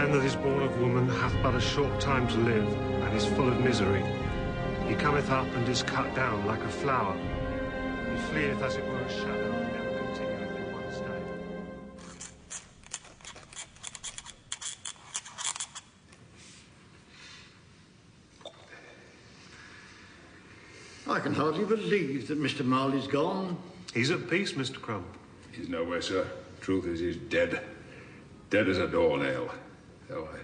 man that is born of woman hath but a short time to live, and is full of misery. He cometh up and is cut down like a flower. He fleeth as it were a shadow, and never continueth in one state. I can hardly believe that Mr. Marley's gone. He's at peace, Mr. Crumb. He's nowhere, sir. Truth is, he's dead. Dead as a doornail. Though I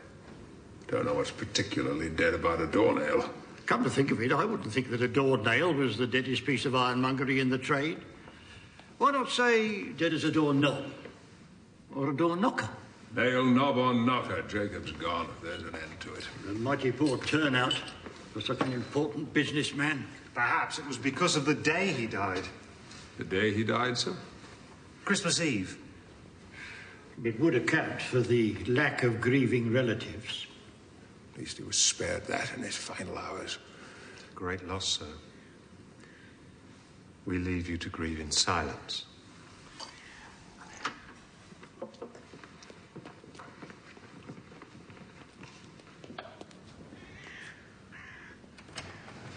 don't know what's particularly dead about a doornail. Come to think of it, I wouldn't think that a doornail was the deadest piece of ironmongery in the trade. Why not say dead as a doorknob? Or a door knocker? Nail, knob or knocker, Jacob's gone. There's an end to it. A mighty poor turnout for such an important businessman. Perhaps it was because of the day he died. The day he died, sir? Christmas Eve. It would account for the lack of grieving relatives. At least he was spared that in his final hours. Great loss, sir. We leave you to grieve in silence.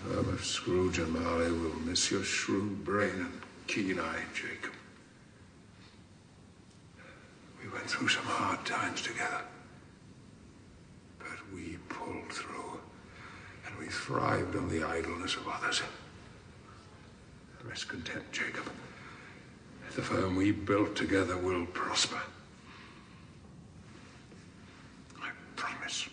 Firm of Scrooge and Marley will miss your shrewd brain and keen eye, Jacob. We went through some hard times together. But we pulled through, and we thrived on the idleness of others. Rest content, Jacob. The firm we built together will prosper. I promise.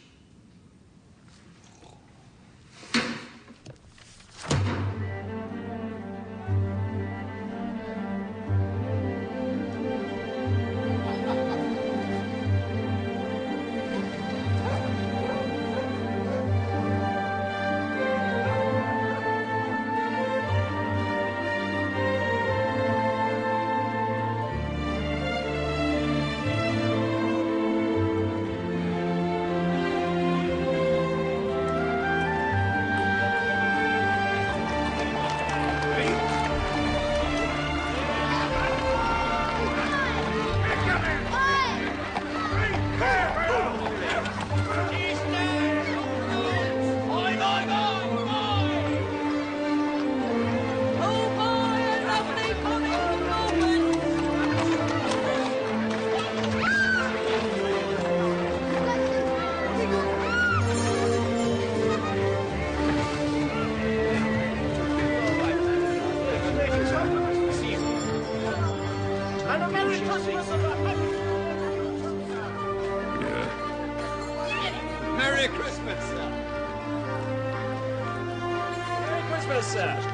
Merry Christmas, sir. Merry Christmas, sir.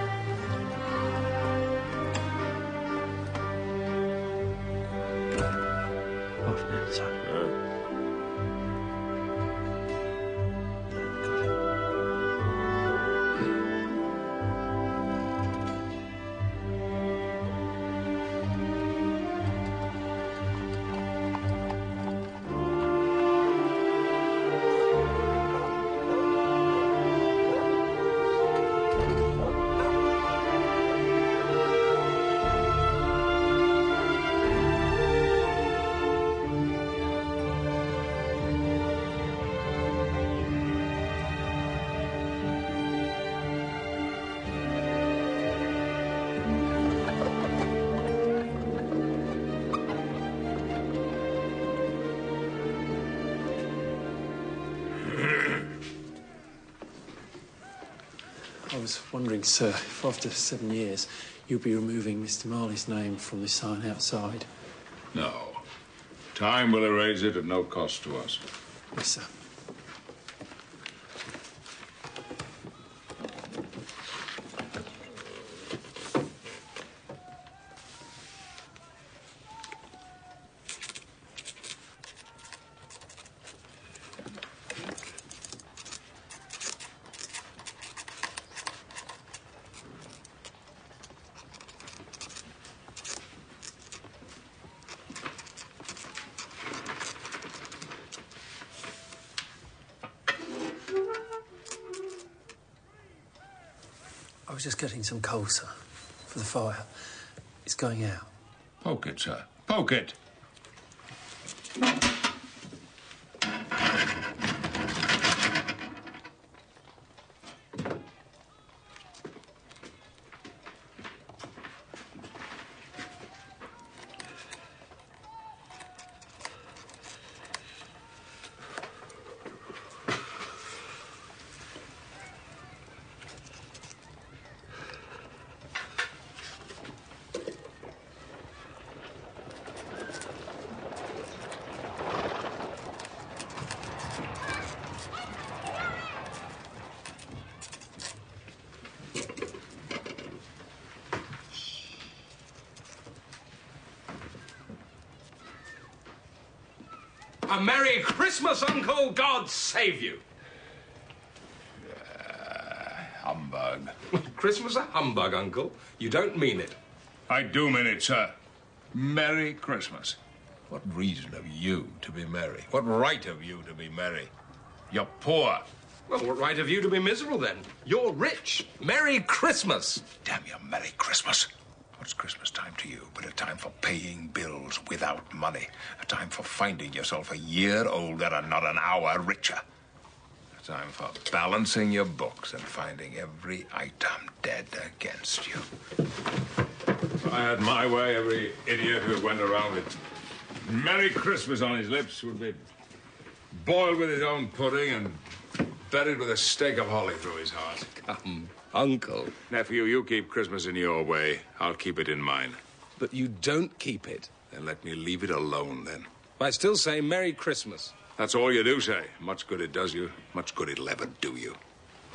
I was wondering, sir, if after 7 years you'll be removing Mr. Marley's name from the sign outside. No. Time will erase it at no cost to us. Yes, sir. I was just getting some coal, sir, for the fire. It's going out. Poke it, sir. Poke it. A Merry Christmas, Uncle! God save you! Humbug. Christmas a humbug, Uncle? You don't mean it. I do mean it, sir. Merry Christmas. What reason have you to be merry? What right have you to be merry? You're poor. Well, what right have you to be miserable, then? You're rich. Merry Christmas! Damn you, Merry Christmas. What's Christmas time to you but a time for paying bills without money? A time for finding yourself a year older and not an hour richer? A time for balancing your books and finding every item dead against you. If I had my way, every idiot who went around with Merry Christmas on his lips would be boiled with his own pudding and buried with a stake of holly through his heart. Come, Uncle. Nephew, you keep Christmas in your way. I'll keep it in mine. But you don't keep it. Then let me leave it alone, then. I still say Merry Christmas. That's all you do say. Much good it does you, much good it'll ever do you.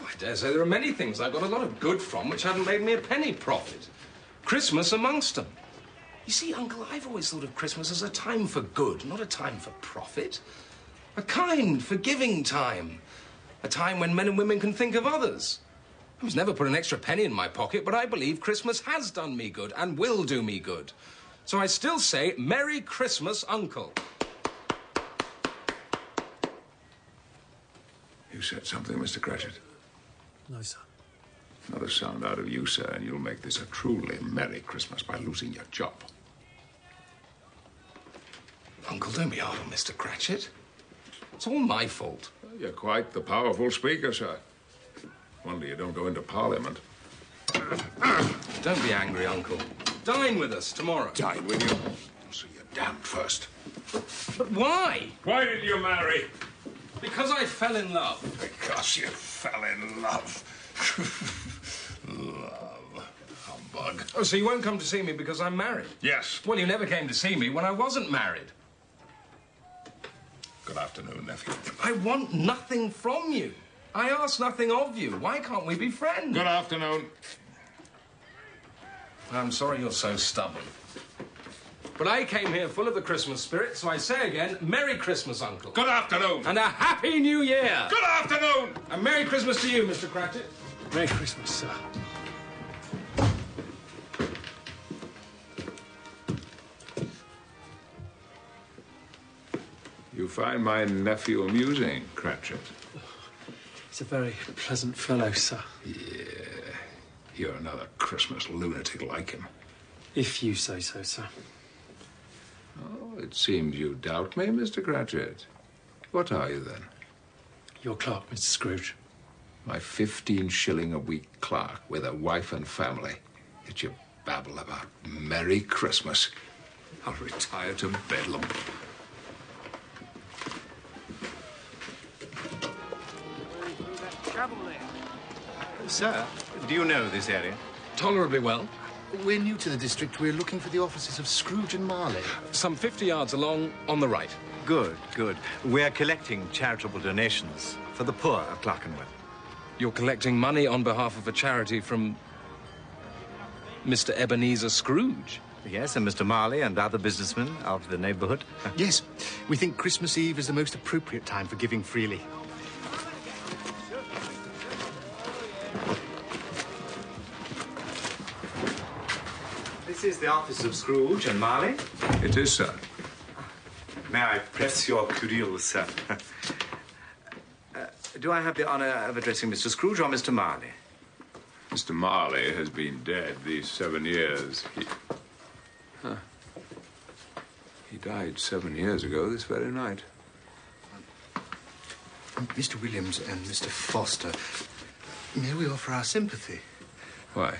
I dare say there are many things I got a lot of good from which haven't made me a penny profit. Christmas amongst them. You see, Uncle, I've always thought of Christmas as a time for good, not a time for profit. A kind, forgiving time. A time when men and women can think of others. I was never put an extra penny in my pocket, but I believe Christmas has done me good and will do me good. So I still say Merry Christmas, Uncle. You said something, Mr. Cratchit? No, sir. Another sound out of you, sir, and you'll make this a truly Merry Christmas by losing your job. Uncle, don't be hard on Mr. Cratchit. It's all my fault. You're quite the powerful speaker, sir. Wonder you don't go into Parliament. Don't be angry, Uncle. Dine with us tomorrow. Dine with you? I'll see you damned first. But why? Why did you marry? Because I fell in love. Because you fell in love. Love. Humbug. Oh, so you won't come to see me because I'm married? Yes. Well, you never came to see me when I wasn't married. Good afternoon, nephew. I want nothing from you. I ask nothing of you. Why can't we be friends? Good afternoon. I'm sorry you're so stubborn. But I came here full of the Christmas spirit, so I say again, Merry Christmas, Uncle. Good afternoon. And a Happy New Year. Good afternoon. And Merry Christmas to you, Mr. Cratchit. Merry Christmas, sir. You find my nephew amusing, Cratchit? He's a very pleasant fellow, sir. Yeah. You're another Christmas lunatic like him. If you say so, sir. Oh, it seems you doubt me, Mr. Cratchit. What are you, then? Your clerk, Mr. Scrooge. My 15-shilling-a-week clerk with a wife and family. Yet you babble about Merry Christmas. I'll retire to Bedlam. Sir, do you know this area? Tolerably well. We're new to the district. We're looking for the offices of Scrooge and Marley. Some 50 yards along, on the right. Good, good. We're collecting charitable donations for the poor of Clerkenwell. You're collecting money on behalf of a charity from Mr. Ebenezer Scrooge. Yes, and Mr. Marley and other businessmen of the neighborhood. Yes, we think Christmas Eve is the most appropriate time for giving freely. This is the office of Scrooge and Marley. It is, sir. May I press your cudgel, sir? Do I have the honor of addressing Mr. Scrooge or Mr. Marley? Mr. Marley has been dead these 7 years. He died 7 years ago this very night. Mr. Williams and Mr. Foster, may we offer our sympathy? Why?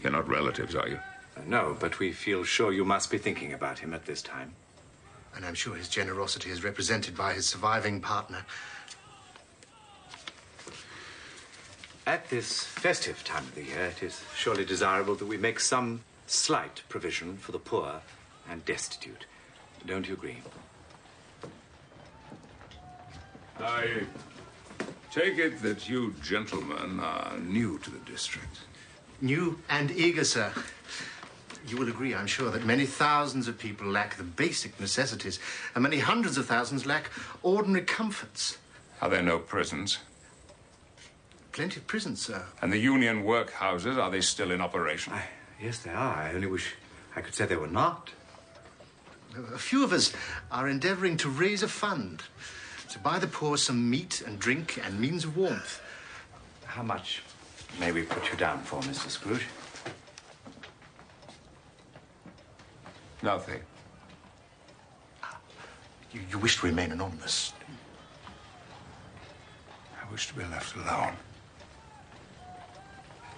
You're not relatives, are you? No, but we feel sure you must be thinking about him at this time. And I'm sure his generosity is represented by his surviving partner. At this festive time of the year, it is surely desirable that we make some slight provision for the poor and destitute. Don't you agree? I take it that you gentlemen are new to the district. New and eager, sir. You will agree, I'm sure, that many thousands of people lack the basic necessities, and many hundreds of thousands lack ordinary comforts. Are there no prisons? Plenty of prisons, sir. And the union workhouses, are they still in operation? Yes, they are. I only wish I could say they were not. A few of us are endeavouring to raise a fund to buy the poor some meat and drink and means of warmth. How much may we put you down for, Mr. Scrooge? Nothing. You wish to remain anonymous? I wish to be left alone.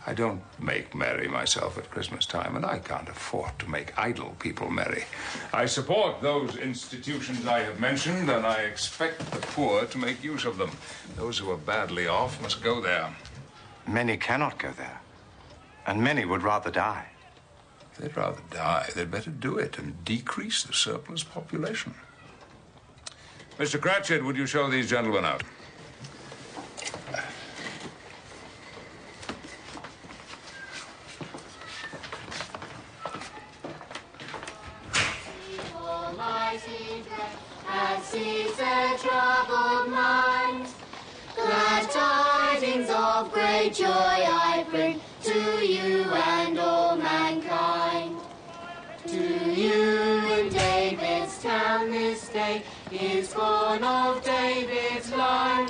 I don't make merry myself at Christmas time, and I can't afford to make idle people merry. I support those institutions I have mentioned, and I expect the poor to make use of them. Those who are badly off must go there. Many cannot go there, and many would rather die. If they'd rather die, they'd better do it and decrease the surplus population. Mr. Cratchit, would you show these gentlemen out? Has seized a troubled mind. Glad tidings of great joy I bring to you and all mankind. To you in David's town this day is born of David's line.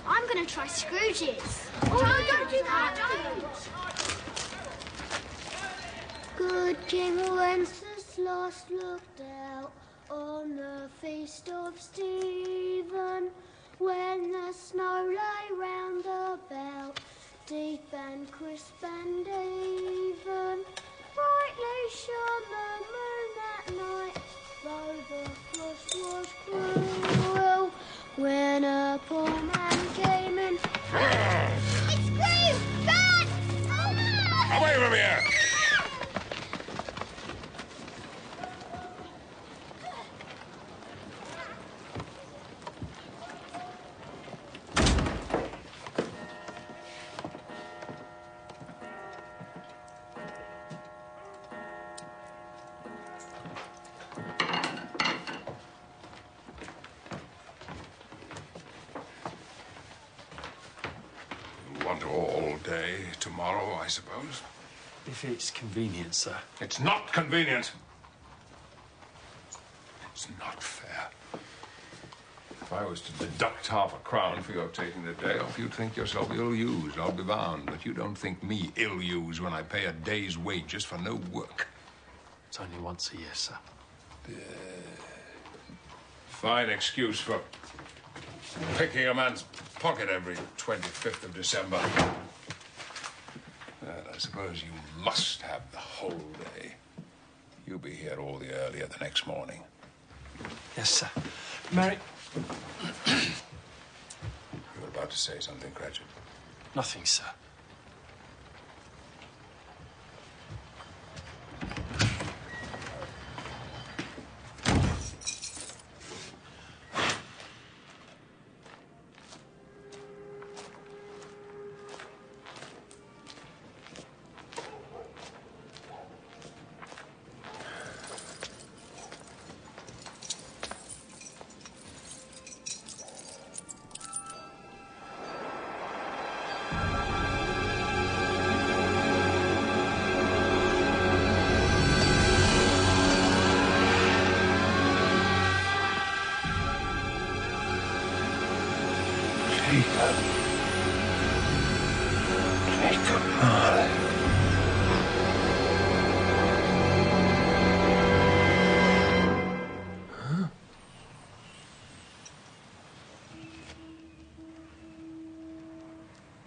I'm going to try Scrooge's. Oh, no, don't do that, don't. Good King Wenceslas looked out on the feast of Stephen, when the snow lay round about, deep and crisp and even. Brightly shone the moon that night, though the frost was cruel, when a poor man came in. It's Scrooge! Dad! Oh, away from here! All day tomorrow, I suppose. If it's convenient, sir. It's not convenient. It's not fair. If I was to deduct £0.50 for your taking the day off, you'd think yourself ill-used, I'll be bound. But you don't think me ill-used when I pay a day's wages for no work. It's only once a year, sir. Fine excuse for picking a man's pocket every 25th of December. Well, I suppose you must have the whole day. You'll be here all the earlier the next morning. Yes, sir. Mary... You were about to say something, Cratchit. Nothing, sir.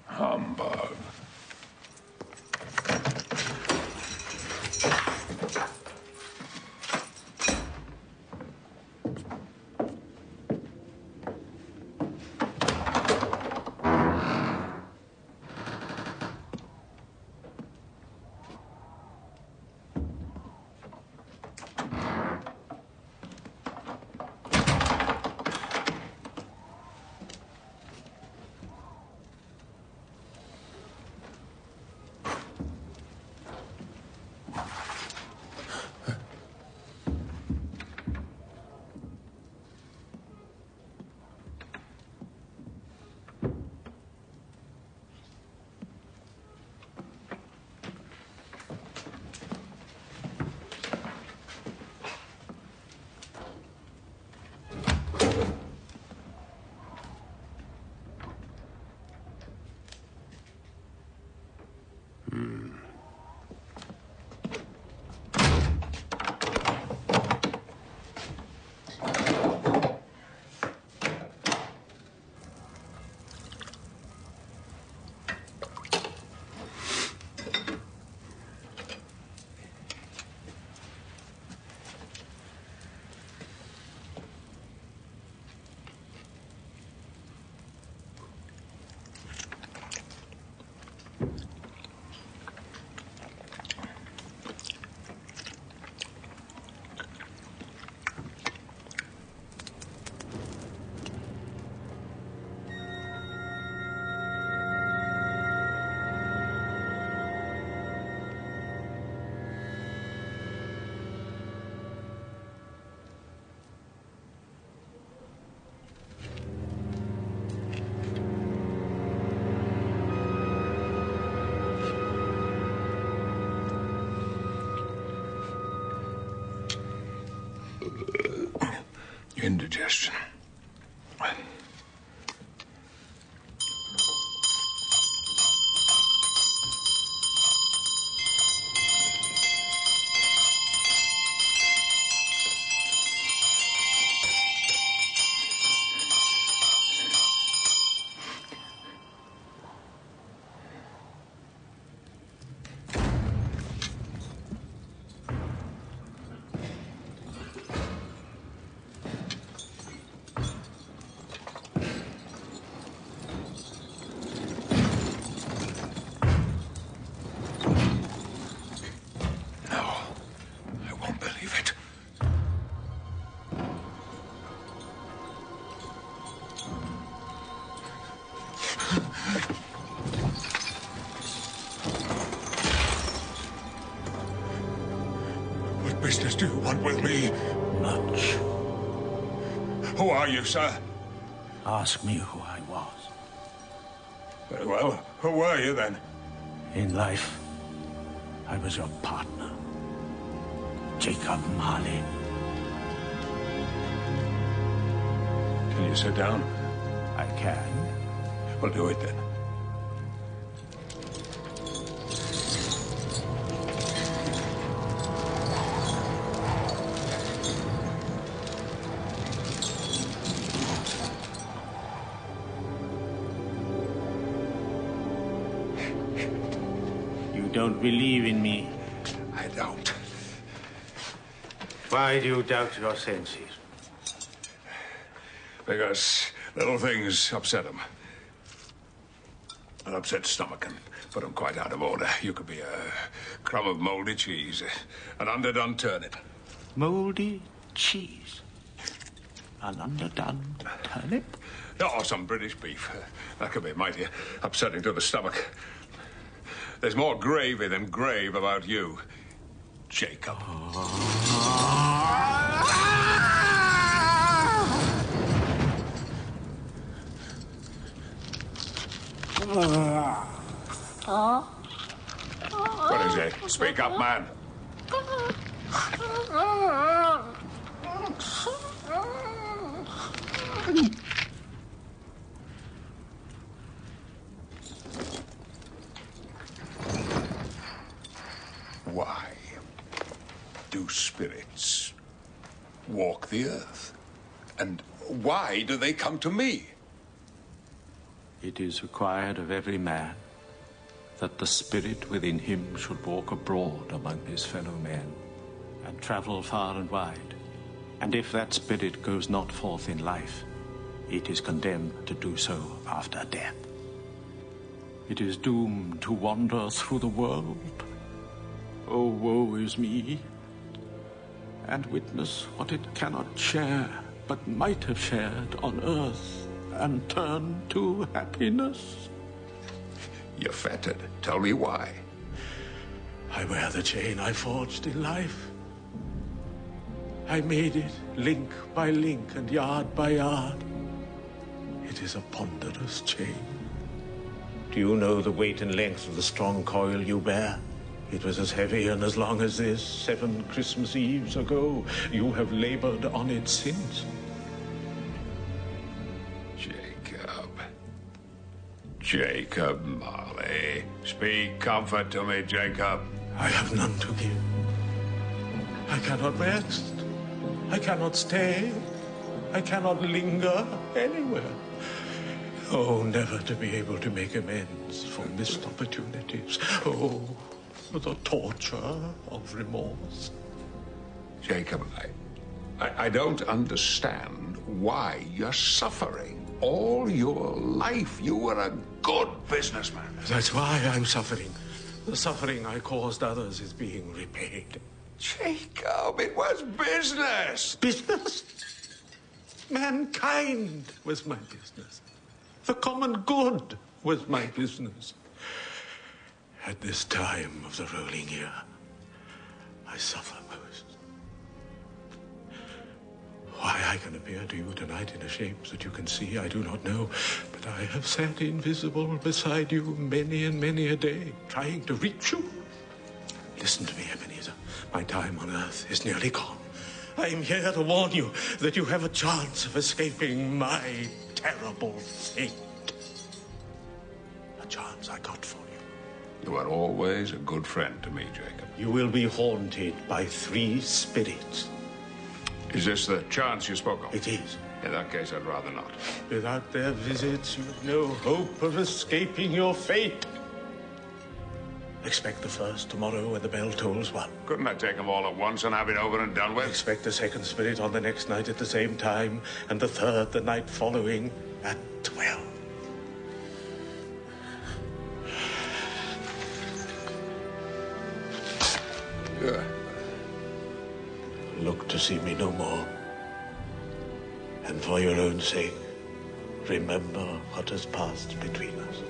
Humbug. Indigestion. What business do you want with me? Much. Who are you, sir? Ask me who I was. Very well. Who were you, then? In life, I was your partner, Jacob Marley. Can you sit down? I can. Well, do it then. You don't believe in me. I don't. Why do you doubt your senses? Because little things upset him. An upset stomach can put him quite out of order. You could be a crumb of moldy cheese, an underdone turnip. Moldy cheese? An underdone turnip? Or some British beef. That could be mighty upsetting to the stomach. There's more gravy than grave about you, Jacob. What is it? Speak up, man. Why do spirits walk the earth? And why do they come to me? It is required of every man that the spirit within him should walk abroad among his fellow men and travel far and wide. And if that spirit goes not forth in life, it is condemned to do so after death. It is doomed to wander through the world. Oh, woe is me, and witness what it cannot share, but might have shared on earth, and turn to happiness. You're fettered. Tell me why. I wear the chain I forged in life. I made it link by link and yard by yard. It is a ponderous chain. Do you know the weight and length of the strong coil you bear? It was as heavy and as long as this 7 Christmas Eves ago. You have labored on it since. Jacob Marley. Speak comfort to me, Jacob. I have none to give. I cannot rest. I cannot stay. I cannot linger anywhere. Oh, never to be able to make amends for missed opportunities. Oh, the torture of remorse. Jacob, I don't understand why you're suffering. All your life, you were a good businessman. That's why I'm suffering. The suffering I caused others is being repaid. Jacob, it was business. Business? Mankind was my business. The common good was my business. At this time of the rolling year, I suffer most. Why I can appear to you tonight in a shape that you can see, I do not know. But I have sat invisible beside you many and many a day, trying to reach you. Listen to me, Ebenezer. My time on earth is nearly gone. I'm here to warn you that you have a chance of escaping my terrible fate. A chance I got for you. You are always a good friend to me, Jacob. You will be haunted by 3 spirits. Is this the chance you spoke of? It is. In that case, I'd rather not. Without their visits, you have no hope of escaping your fate. Expect the first tomorrow when the bell tolls 1. Couldn't I take them all at once and have it over and done with? Expect the second spirit on the next night at the same time, and the third the night following at 12. Good. Look to see me no more. And for your own sake, remember what has passed between us.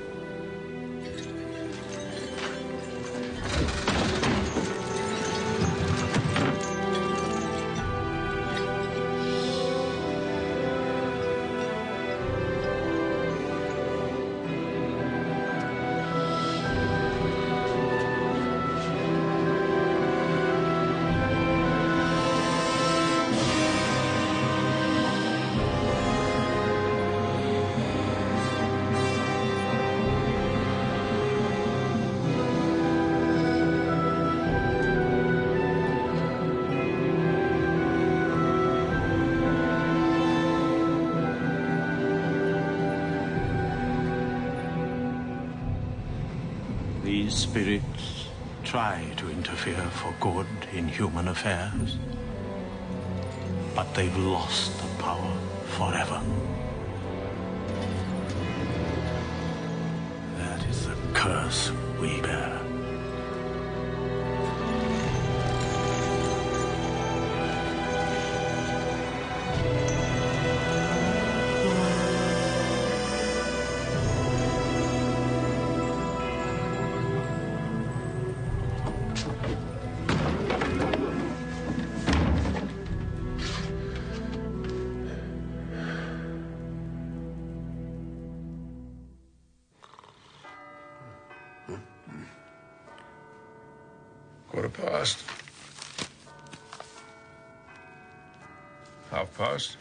These spirits try to interfere for good in human affairs, but they've lost the power forever. That is the curse we bear. Quarter past. Half past.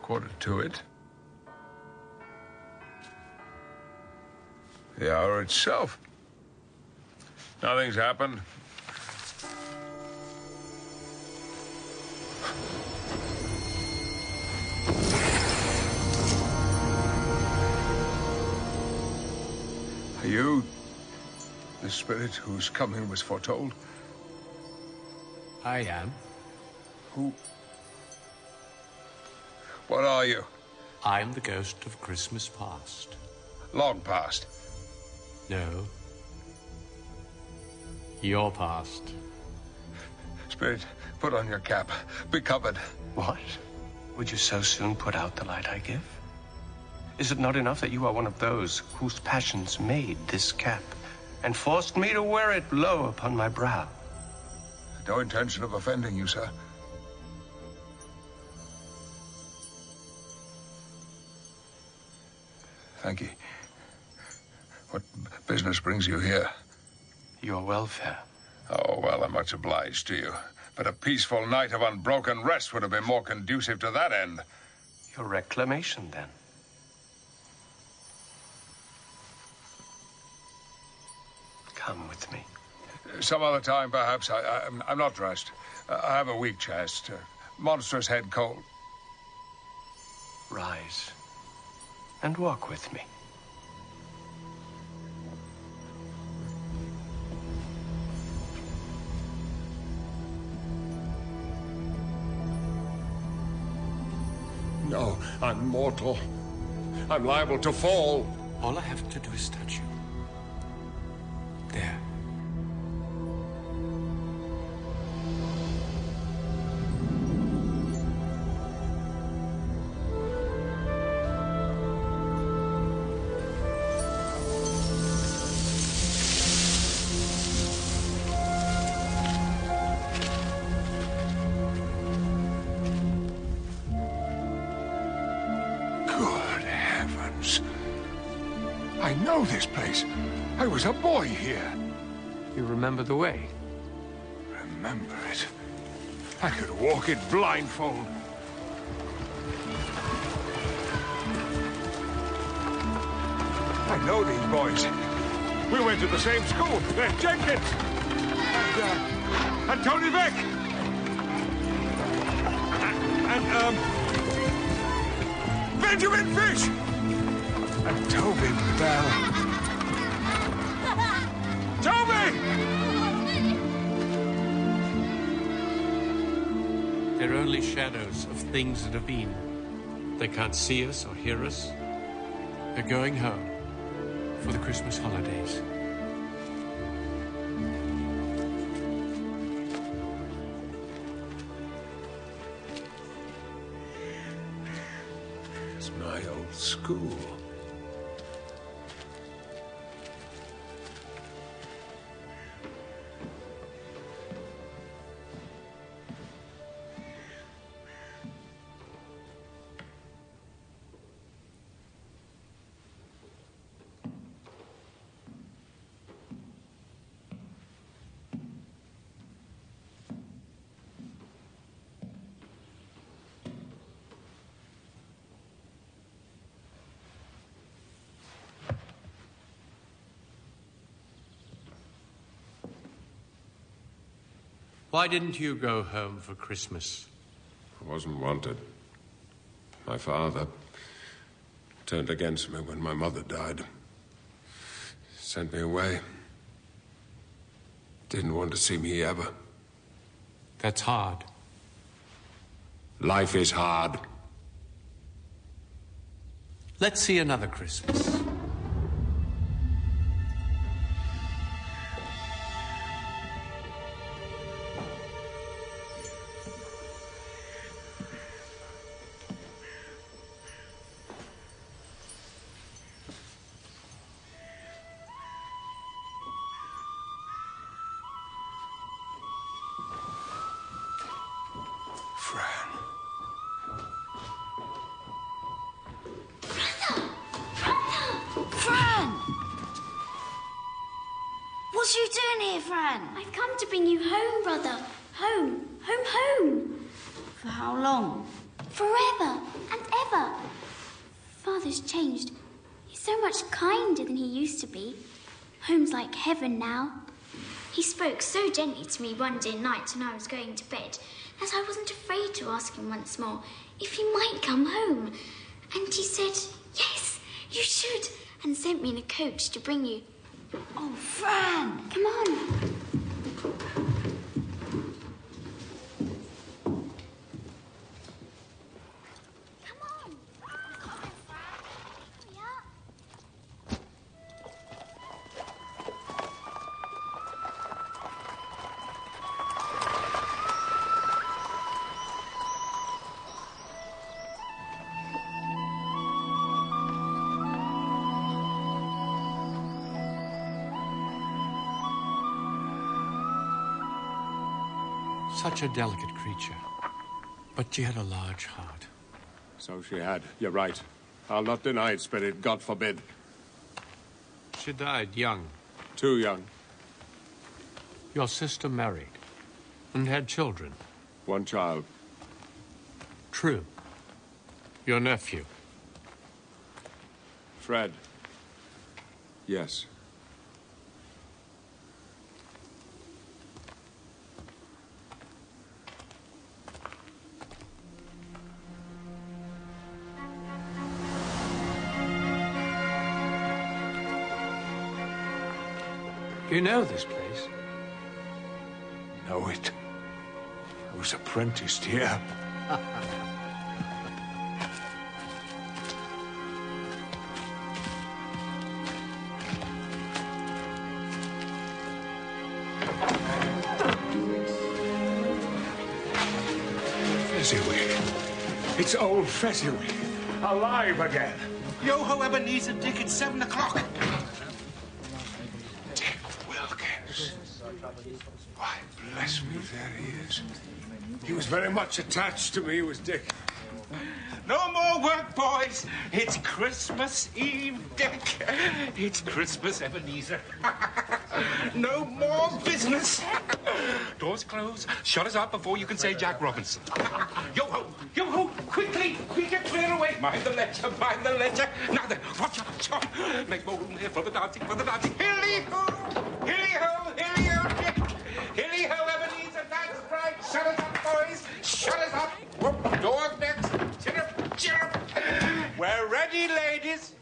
Quarter to it. The hour itself. Nothing's happened. Are you the spirit whose coming was foretold? I am. Who? What are you? I'm the ghost of Christmas past. Long past. No. Your past. Spirit, put on your cap. Be covered. What? Would you so soon put out the light I give? Is it not enough that you are one of those whose passions made this cap and forced me to wear it low upon my brow? No intention of offending you, sir. Thank you. What business brings you here? Your welfare. Oh, well, I'm much obliged to you. But a peaceful night of unbroken rest would have been more conducive to that end. Your reclamation, then. Come with me. Some other time, perhaps. I'm not dressed. I have a weak chest, monstrous head cold. Rise and walk with me. No, I'm mortal. I'm liable to fall. All I have to do is touch you. There. Good heavens. I know this place. I was a boy here. You remember the way? remember it. I could walk it blindfold. I know these boys. We went to the same school. They're Jenkins. And Tony Vick. And Benjamin Fish. And Toby Bell. Toby! They're only shadows of things that have been. They can't see us or hear us. They're going home for the Christmas holidays. It's my old school. Why didn't you go home for Christmas? I wasn't wanted. My father turned against me when my mother died. Sent me away. Didn't want to see me ever. That's hard. Life is hard. Let's see another Christmas. What are you doing here, Fran? I've come to bring you home, brother. Home. Home, home. For how long? Forever and ever. Father's changed. He's so much kinder than he used to be. Home's like heaven now. He spoke so gently to me one day night when I was going to bed that I wasn't afraid to ask him once more if he might come home. And he said, yes, you should, and sent me in a coach to bring you. Oh, Fran! Come on. Such a delicate creature, but she had a large heart. So she had. You're right. I'll not deny it, Spirit. God forbid. She died young. Too young. Your sister married and had children. One child. True. Your nephew. Fred. Yes. Do you know this place? Know it. I was apprenticed here. Fezziwig. It's old Fezziwig. Alive again. Yo-ho Ebenezer Dick at 7 o'clock. Dick Wilkins. Why, bless me, there he is. He was very much attached to me, was Dick. No more work, boys. It's Christmas Eve, Dick. It's Christmas, Ebenezer. No more business. Doors closed. Shut us up before you can say Jack Robinson. Yo-ho! Yo-ho! Quickly! Quicker, clear away! Mind the ledger, mind the ledger. Now then, watch out, John. Make more room here for the dancing, for the dancing. Hilly-ho! Hilly-ho! Hilly-ho! Hilly-ho, Ebenezer, that's right. Shut us up, boys. Shut us up. Whoop, doors next. Chirrup, chirrup. We're ready, ladies.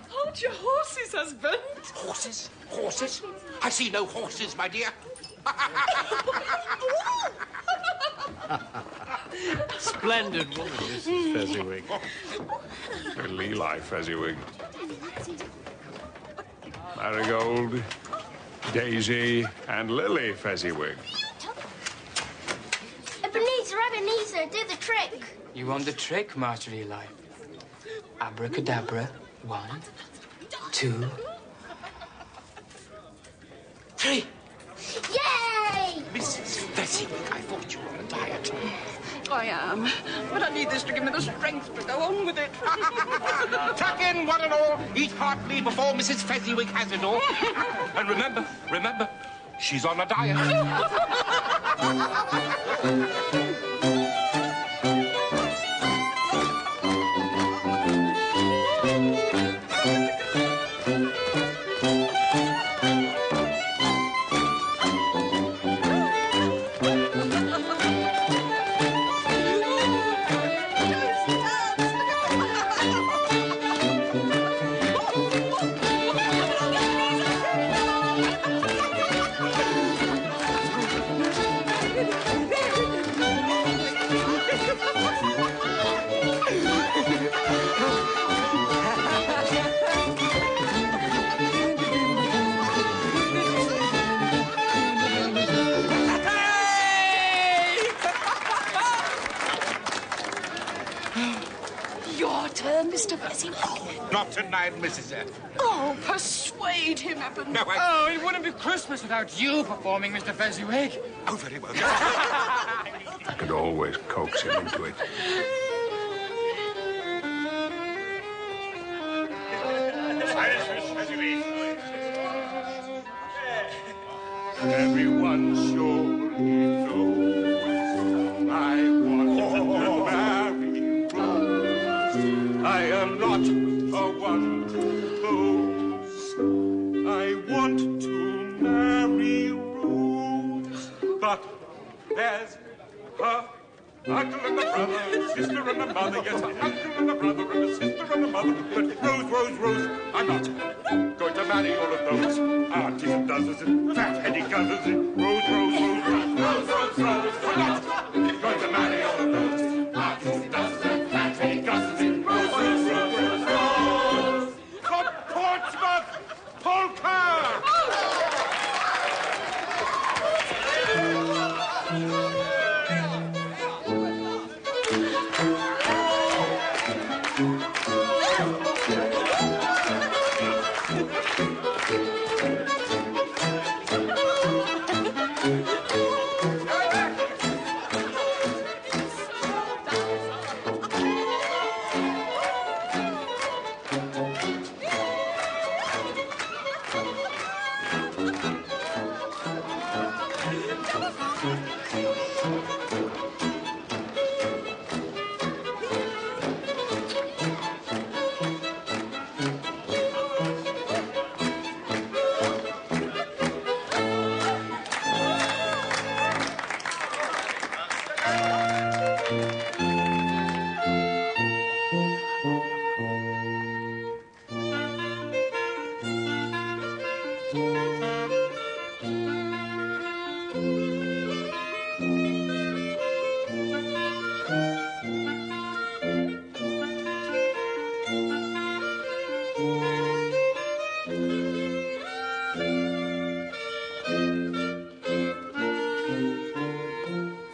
Hold your horses, husband. Horses? Horses? I see no horses, my dear. Splendid woman, Mrs. Fezziwig. Little Eli Fezziwig. Marigold, Daisy, and Lily Fezziwig. Ebenezer, Ebenezer, do the trick. You want the trick, Master Eli? Abracadabra. 1, 2, 3. Yay! Mrs. Fezziwig, I thought you were on a diet. I am, but I need this to give me the strength to go on with it. Tuck in, one and all. Eat heartily before Mrs. Fezziwig has it all. And remember, she's on a diet. Your turn, Mr. Fezziwig. Not tonight, Mrs. F. Oh, persuade him, Eben. No, Oh, it wouldn't be Christmas without you performing, Mr. Fezziwig. Oh, very well. I could always coax him into it. Everyone surely knows I want to marry Rose. I am not a one to lose. I want to marry Rose. But there's her uncle and a brother, sister and a mother. Yes, an uncle and a brother and a sister and a mother. But Rose, I'm not going to marry all of those. Aunties and dozens and fat-heady cousins and Rose. I'm not going to marry all of those. Aunties and dozens and fat-heady cousins and Rose. From Portsmouth, polka!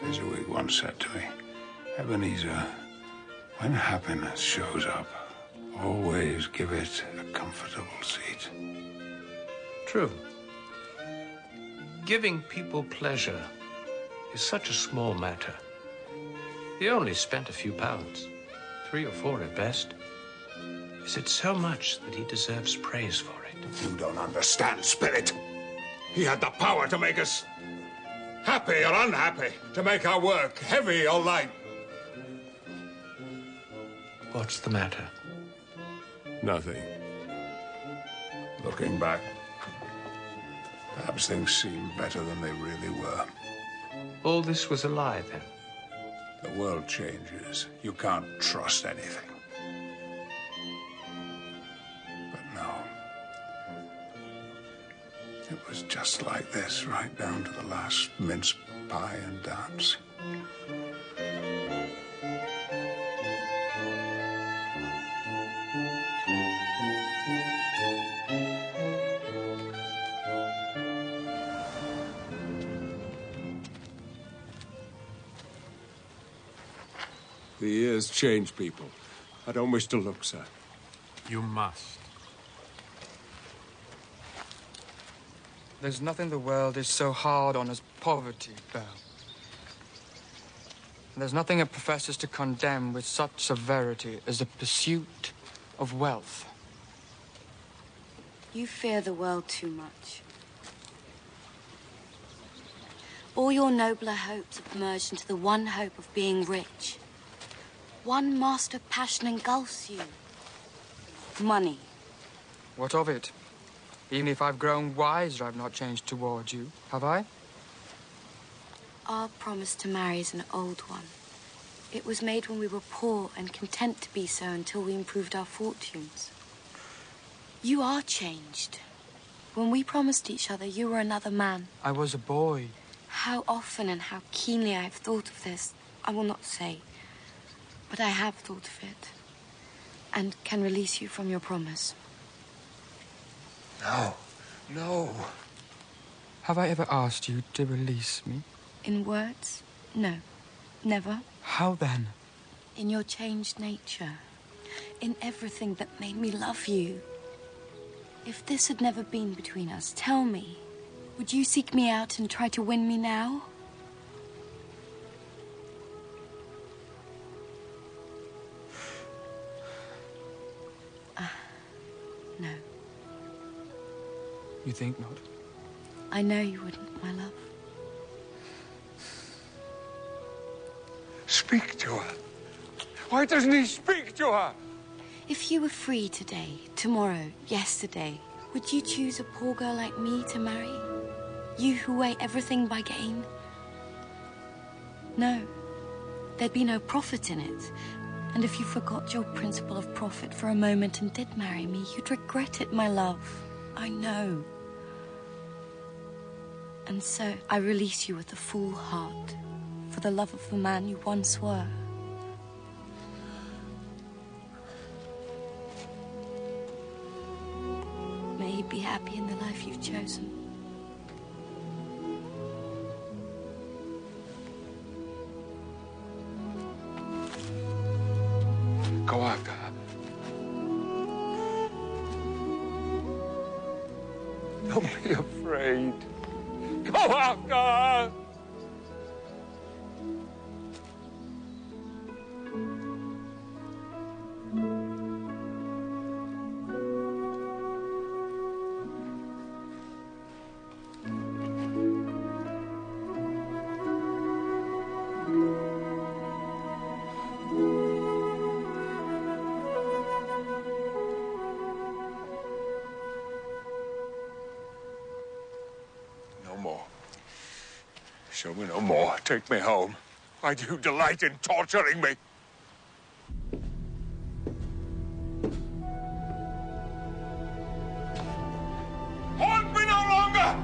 Fezziwig once said to me, Ebenezer, when happiness shows up, always give it a comfortable seat. True. Giving people pleasure is such a small matter. He only spent a few pounds, 3 or 4 at best. Is it so much that he deserves praise for it? You don't understand, Spirit. He had the power to make us happy or unhappy, to make our work heavy or light. What's the matter? Nothing. Looking back, perhaps things seem better than they really were. All this was a lie, then? The world changes. You can't trust anything. But no. It was just like this, right down to the last mince pie and dance. The years change people. I don't wish to look, sir. You must. There's nothing the world is so hard on as poverty, Belle. And there's nothing it professes to condemn with such severity as the pursuit of wealth. You fear the world too much. All your nobler hopes have merged into the one hope of being rich. One master passion engulfs you. Money. What of it? Even if I've grown wiser, I've not changed towards you, have I? Our promise to marry is an old one. It was made when we were poor and content to be so until we improved our fortunes. You are changed. When we promised each other, you were another man. I was a boy. How often and how keenly I have thought of this, I will not say. But I have thought of it, and can release you from your promise. No. No. Have I ever asked you to release me? In words? No. Never. How then? In your changed nature. In everything that made me love you. If this had never been between us, tell me, would you seek me out and try to win me now? No. You think not? I know you wouldn't, my love. Speak to her. Why doesn't he speak to her? If you were free today, tomorrow, yesterday, would you choose a poor girl like me to marry? You who weigh everything by gain? No. There'd be no profit in it. And if you forgot your principle of profit for a moment and did marry me, you'd regret it, my love. I know. And so I release you with a full heart for the love of the man you once were. May he be happy in the life you've chosen. Go after her. Don't be afraid. Go after her! No more. Show me no more. Take me home. Why do you delight in torturing me? Haunt me no longer!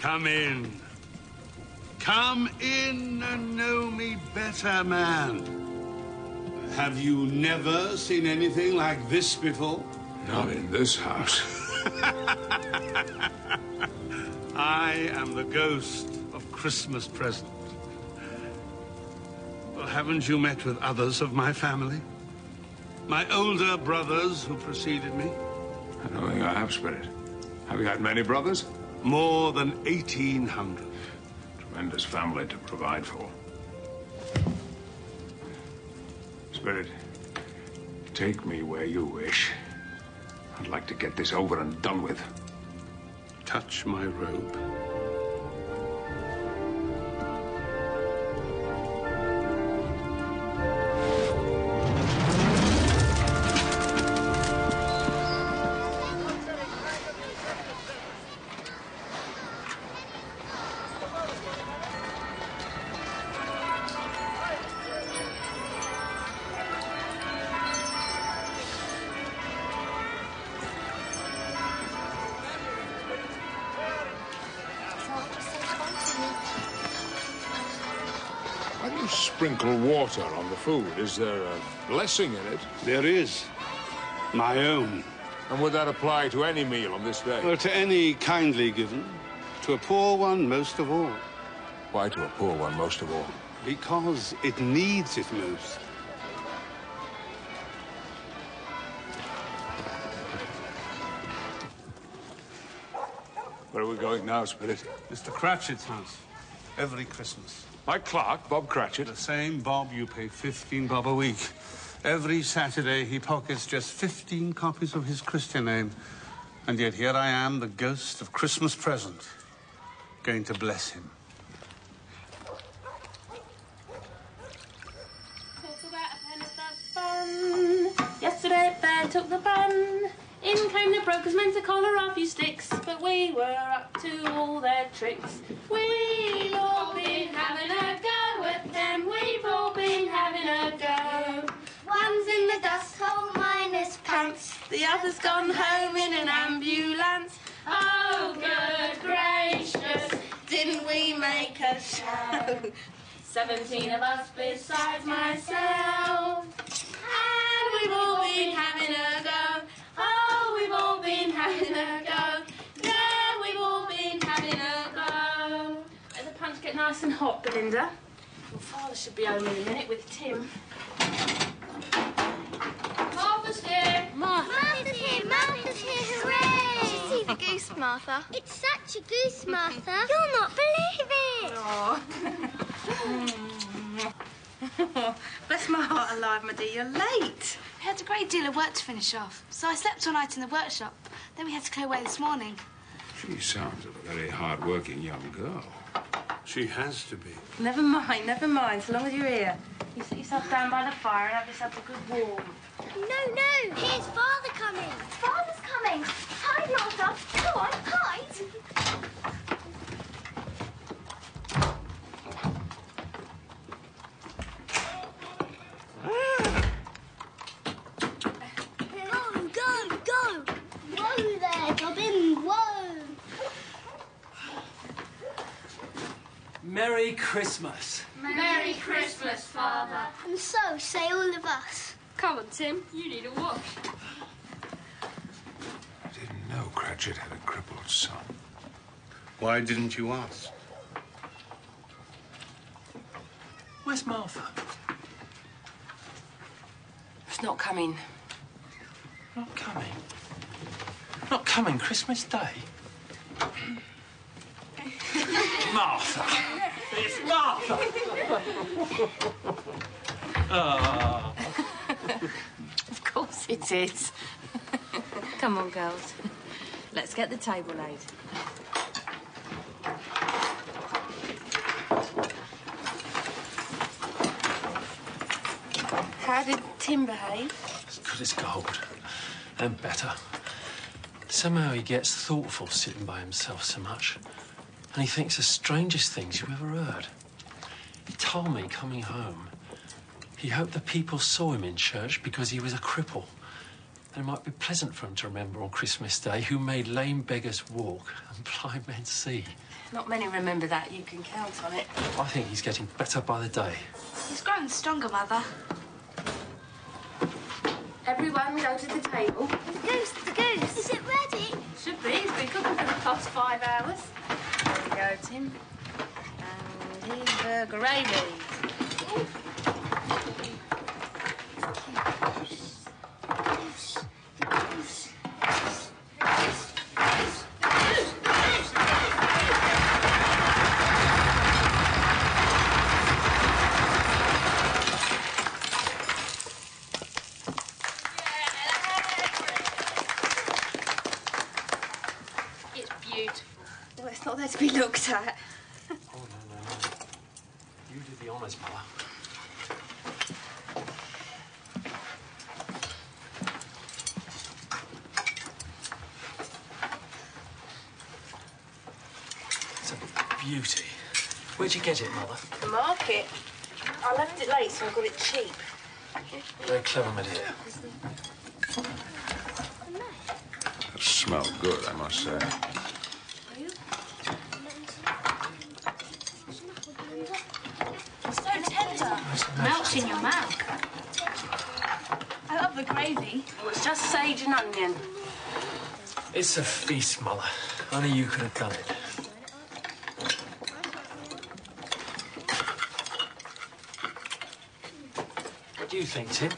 Come in. Come in and know me better, man. Have you never seen anything like this before? Not in this house. I am the ghost of Christmas Present. Well, haven't you met with others of my family? My older brothers who preceded me? I don't think I have, Spirit. Have you had many brothers? More than 1,800. Tremendous family to provide for. Spirit, take me where you wish. I'd like to get this over and done with. Touch my robe. Why do you sprinkle water on the food? Is there a blessing in it? There is. My own. And would that apply to any meal on this day? Well, to any kindly given. To a poor one, most of all. Why to a poor one, most of all? Because it needs it most. Where are we going now, Spirit? Mr. Cratchit's house. Every Christmas. My clerk, Bob Cratchit. The same Bob you pay 15 bob a week. Every Saturday, he pockets just 15 copies of his Christian name. And yet here I am, the ghost of Christmas Present, going to bless him. Yesterday, Bear took the bun. In came the brokers, meant to collar a few sticks, but we were up to all their tricks. We've all been having a go at them. We've all been having a go. One's in the dust hole minus pants. The other's gone home in an ambulance. Oh, good gracious, didn't we make a show? 17 of us besides myself. And we've all been having a go. Oh, we've all been having a go. Yeah, we've all been having a go. Let the punch get nice and hot, Belinda. Your father should be home in a minute with Tim. Martha's here. Martha's here, Martha's here, hooray! Did you see the goose, Martha? It's such a goose, Martha. You'll not believe it. Oh. Bless my heart alive, my dear, you're late. We had a great deal of work to finish off, so I slept all night in the workshop. Then we had to clear away this morning. She sounds a very hard-working young girl. She has to be. Never mind, so long as you're here. You sit yourself down by the fire and have yourself a good warm. No, here's Father coming. Father's coming. Hide, Martha. Go on, hide. Go. Whoa there, Dobbin, whoa. Merry Christmas. Merry Christmas, Father. And so say all of us. Come on, Tim, you need a wash. I didn't know Cratchit had a crippled son. Why didn't you ask? Where's Martha? It's not coming. Not coming? Not coming Christmas Day? Martha! It's Martha! Oh. Of course it is. Come on, girls. Let's get the table laid. How did Tim behave? As good as gold. And better. Somehow he gets thoughtful sitting by himself so much. And he thinks the strangest things you've ever heard. He told me coming home, he hoped the people saw him in church because he was a cripple. And it might be pleasant for him to remember on Christmas Day who made lame beggars walk and blind men see. Not many remember that. You can count on it. I think he's getting better by the day. He's growing stronger, Mother. Everyone go to the table. The goose. Is it ready? Should be. It's been cooking for the past 5 hours. There you go, Tim. And here's the gravy. Not there to be looked at. Oh, no. You did the honours, Mother. It's a beauty. Where'd you get it, Mother? The market. I left it late, so I got it cheap. Very clever, my dear. It smells good, I must say. So tender. Melts in your mouth. I love the gravy. Oh, it's just sage and onion. It's a feast, Mother. Only you could have done it. What do you think, Tim?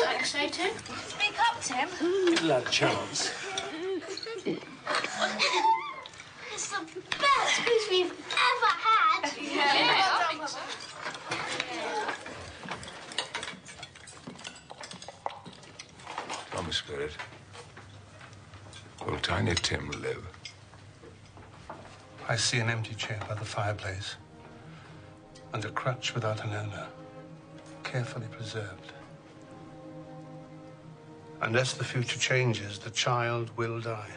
Like so, Tim? Speak up, Tim. Give the lad a chance. It's the best goose we've ever had. Come, Spirit. Will Tiny Tim live? I see an empty chair by the fireplace and a crutch without an owner, carefully preserved. Unless the future changes, the child will die.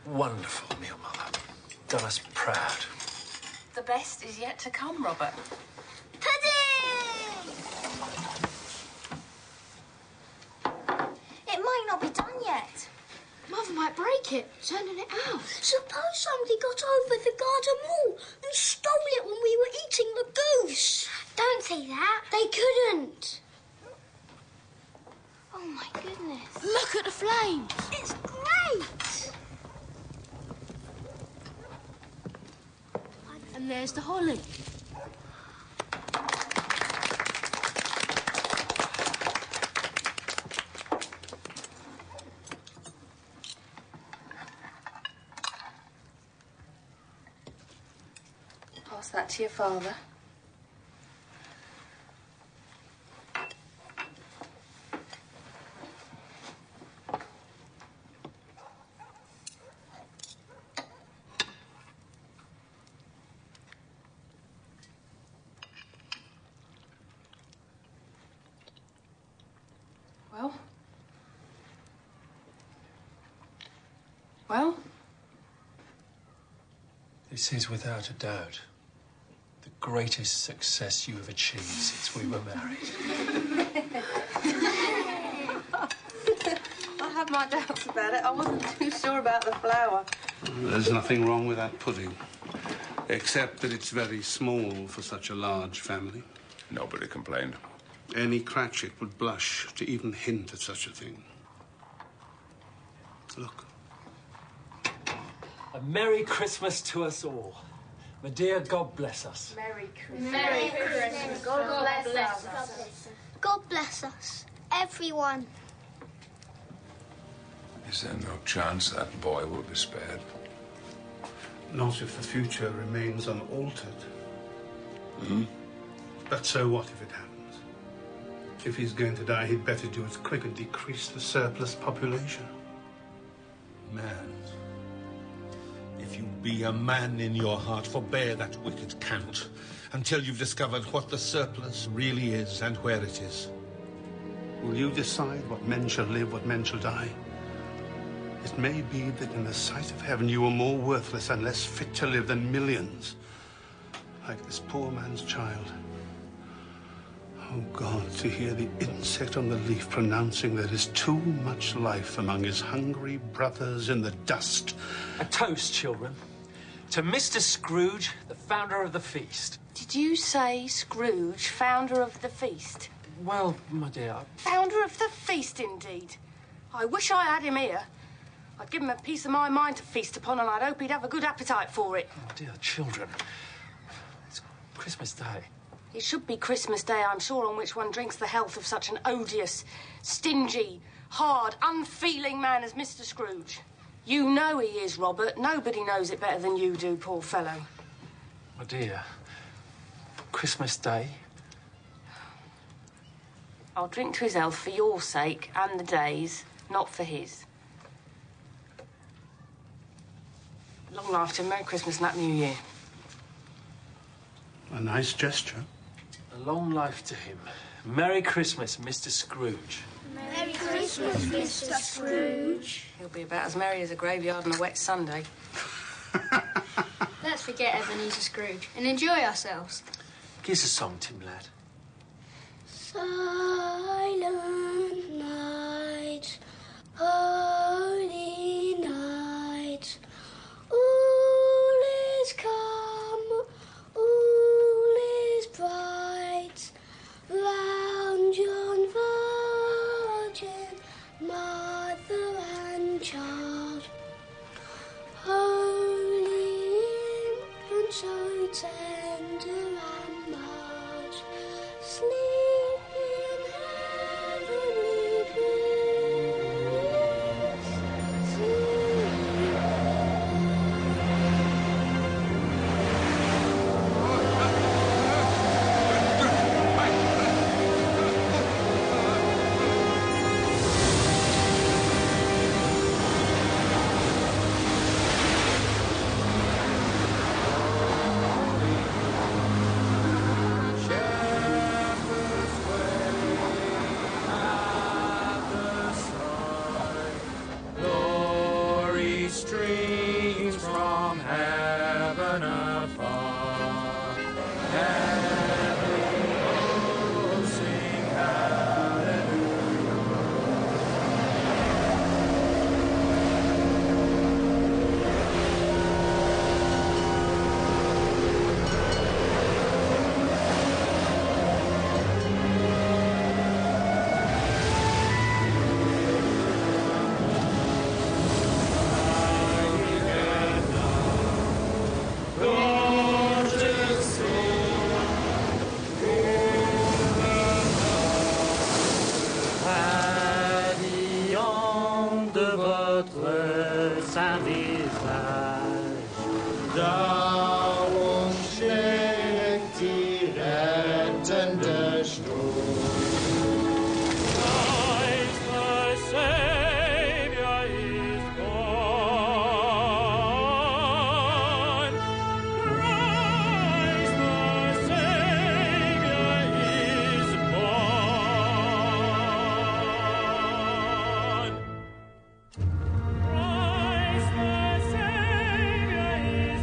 Wonderful meal, Mother. Done us proud. The best is yet to come, Robert. Pudding! It might not be done yet. Mother might break it, turning it out. Suppose somebody got over the garden wall and stole it when we were eating the goose. Don't say that. They couldn't. Oh, my goodness. Look at the flames. It's great. And there's the holly. Pass that to your father. Well? This is, without a doubt, the greatest success you have achieved since we were married. I have my doubts about it. I wasn't too sure about the flour. There's nothing wrong with that pudding, except that it's very small for such a large family. Nobody complained. Any Cratchit would blush to even hint at such a thing. Look. A Merry Christmas to us all. My dear, God bless us. Merry Christmas. Merry Christmas. God bless us. God bless us. Everyone. Is there no chance that boy will be spared? Not if the future remains unaltered. Hmm? But so what if it happens? If he's going to die, he'd better do it quick and decrease the surplus population. Man, if you be a man in your heart, forbear that wicked cant until you've discovered what the surplus really is and where it is. Will you decide what men shall live, what men shall die? It may be that in the sight of heaven you are more worthless and less fit to live than millions, like this poor man's child. Oh, God, to hear the insect on the leaf pronouncing there is too much life among his hungry brothers in the dust. A toast, children, to Mr. Scrooge, the founder of the feast. Did you say Scrooge, founder of the feast? Well, my dear... Founder of the feast, indeed. I wish I had him here. I'd give him a piece of my mind to feast upon, and I'd hope he'd have a good appetite for it. Oh, dear children, it's Christmas Day. It should be Christmas Day, I'm sure, on which one drinks the health of such an odious, stingy, hard, unfeeling man as Mr. Scrooge. You know he is, Robert. Nobody knows it better than you do, poor fellow. My dear, Christmas Day... I'll drink to his health for your sake and the day's, not for his. Long life to him, Merry Christmas and Happy New Year. A nice gesture. A long life to him. Merry Christmas, Mr. Scrooge. Merry Christmas, Mr. Scrooge. He'll be about as merry as a graveyard on a wet Sunday. Let's forget Ebenezer Scrooge and enjoy ourselves. Give us a song, Tim lad. Silent night, holy night, all is calm, all is bright, round yon virgin, mother and child, holy infant, so tender and mild, sleep in heavenly peace. Glory streams from heaven afar. Heavenly hosts sing Radiant de votre saint visage, darum schlägt die rettende Stunde. Christ the Savior is born. Christ the Savior is born. Christ the Savior is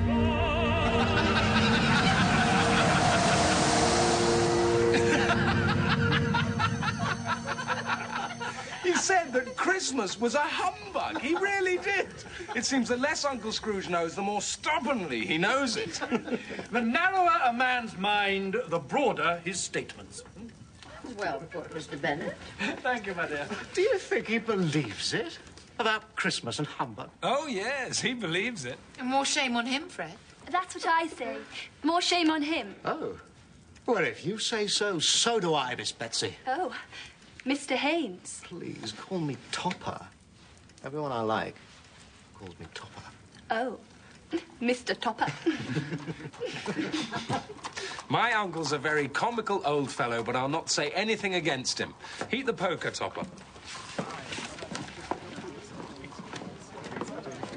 He said that Christmas was a humbug. He really did. It seems the less Uncle Scrooge knows, the more stubbornly he knows it. The narrower a man's mind, the broader his statements. Well put, Mr. Bennet. Thank you, my dear. Do you think he believes it? About Christmas and humbug? Oh, yes, he believes it. More shame on him, Fred. That's what I say. More shame on him. Oh. Well, if you say so, so do I, Miss Betsy. Oh, Mr. Haynes. Please, call me Topper. Everyone I like calls me Topper. Oh, Mr. Topper. My uncle's a very comical old fellow, but I'll not say anything against him. Heat the poker, Topper.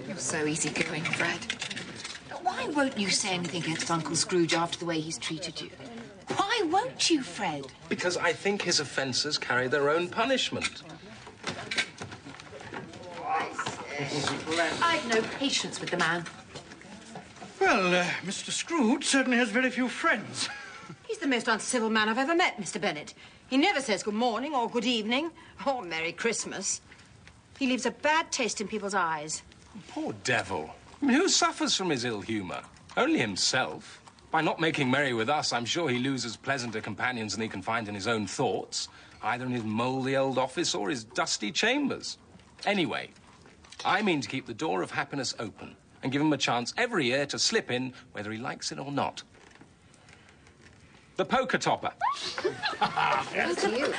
You're so easygoing, Fred. Why won't you say anything against Uncle Scrooge after the way he's treated you? Why won't you, Fred? Because I think his offences carry their own punishment. I've no patience with the man. Well, Mr. Scrooge certainly has very few friends. He's the most uncivil man I've ever met, Mr. Bennet. He never says good morning or good evening or Merry Christmas. He leaves a bad taste in people's eyes. Poor devil. I mean, who suffers from his ill humour? Only himself. By not making merry with us, I'm sure he loses pleasanter companions than he can find in his own thoughts, either in his mouldy old office or his dusty chambers. Anyway, I mean to keep the door of happiness open and give him a chance every year to slip in, whether he likes it or not. The poker topper. That's you.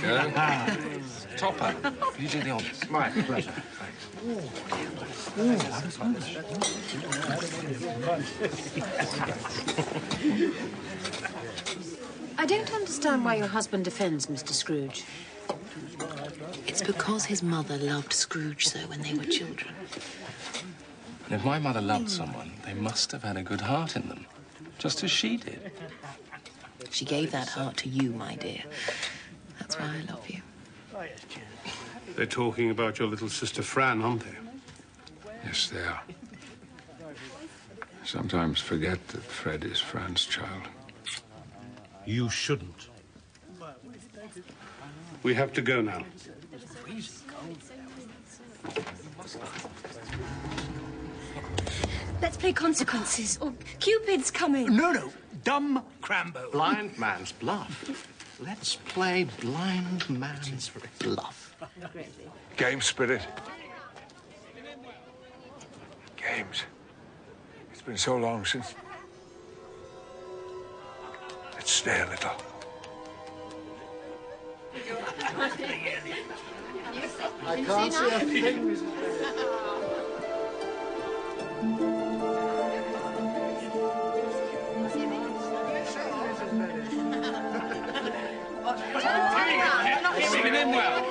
Go. Topper. You do the honours. My pleasure. I don't understand why your husband defends Mr. Scrooge. It's because his mother loved Scrooge so when they were children. And if my mother loved someone, they must have had a good heart in them, just as she did. She gave that heart to you, my dear. That's why I love you. They're talking about your little sister Fran, aren't they? Yes, they are. Sometimes forget that Fred is Fran's child. You shouldn't. We have to go now. Let's play consequences, or Cupid's coming. No. Dumb Crambo. Blind man's bluff. Let's play blind man's bluff. Game spirit. Games. It's been so long since... Let's stay a little. I can't see a thing. Spin him well.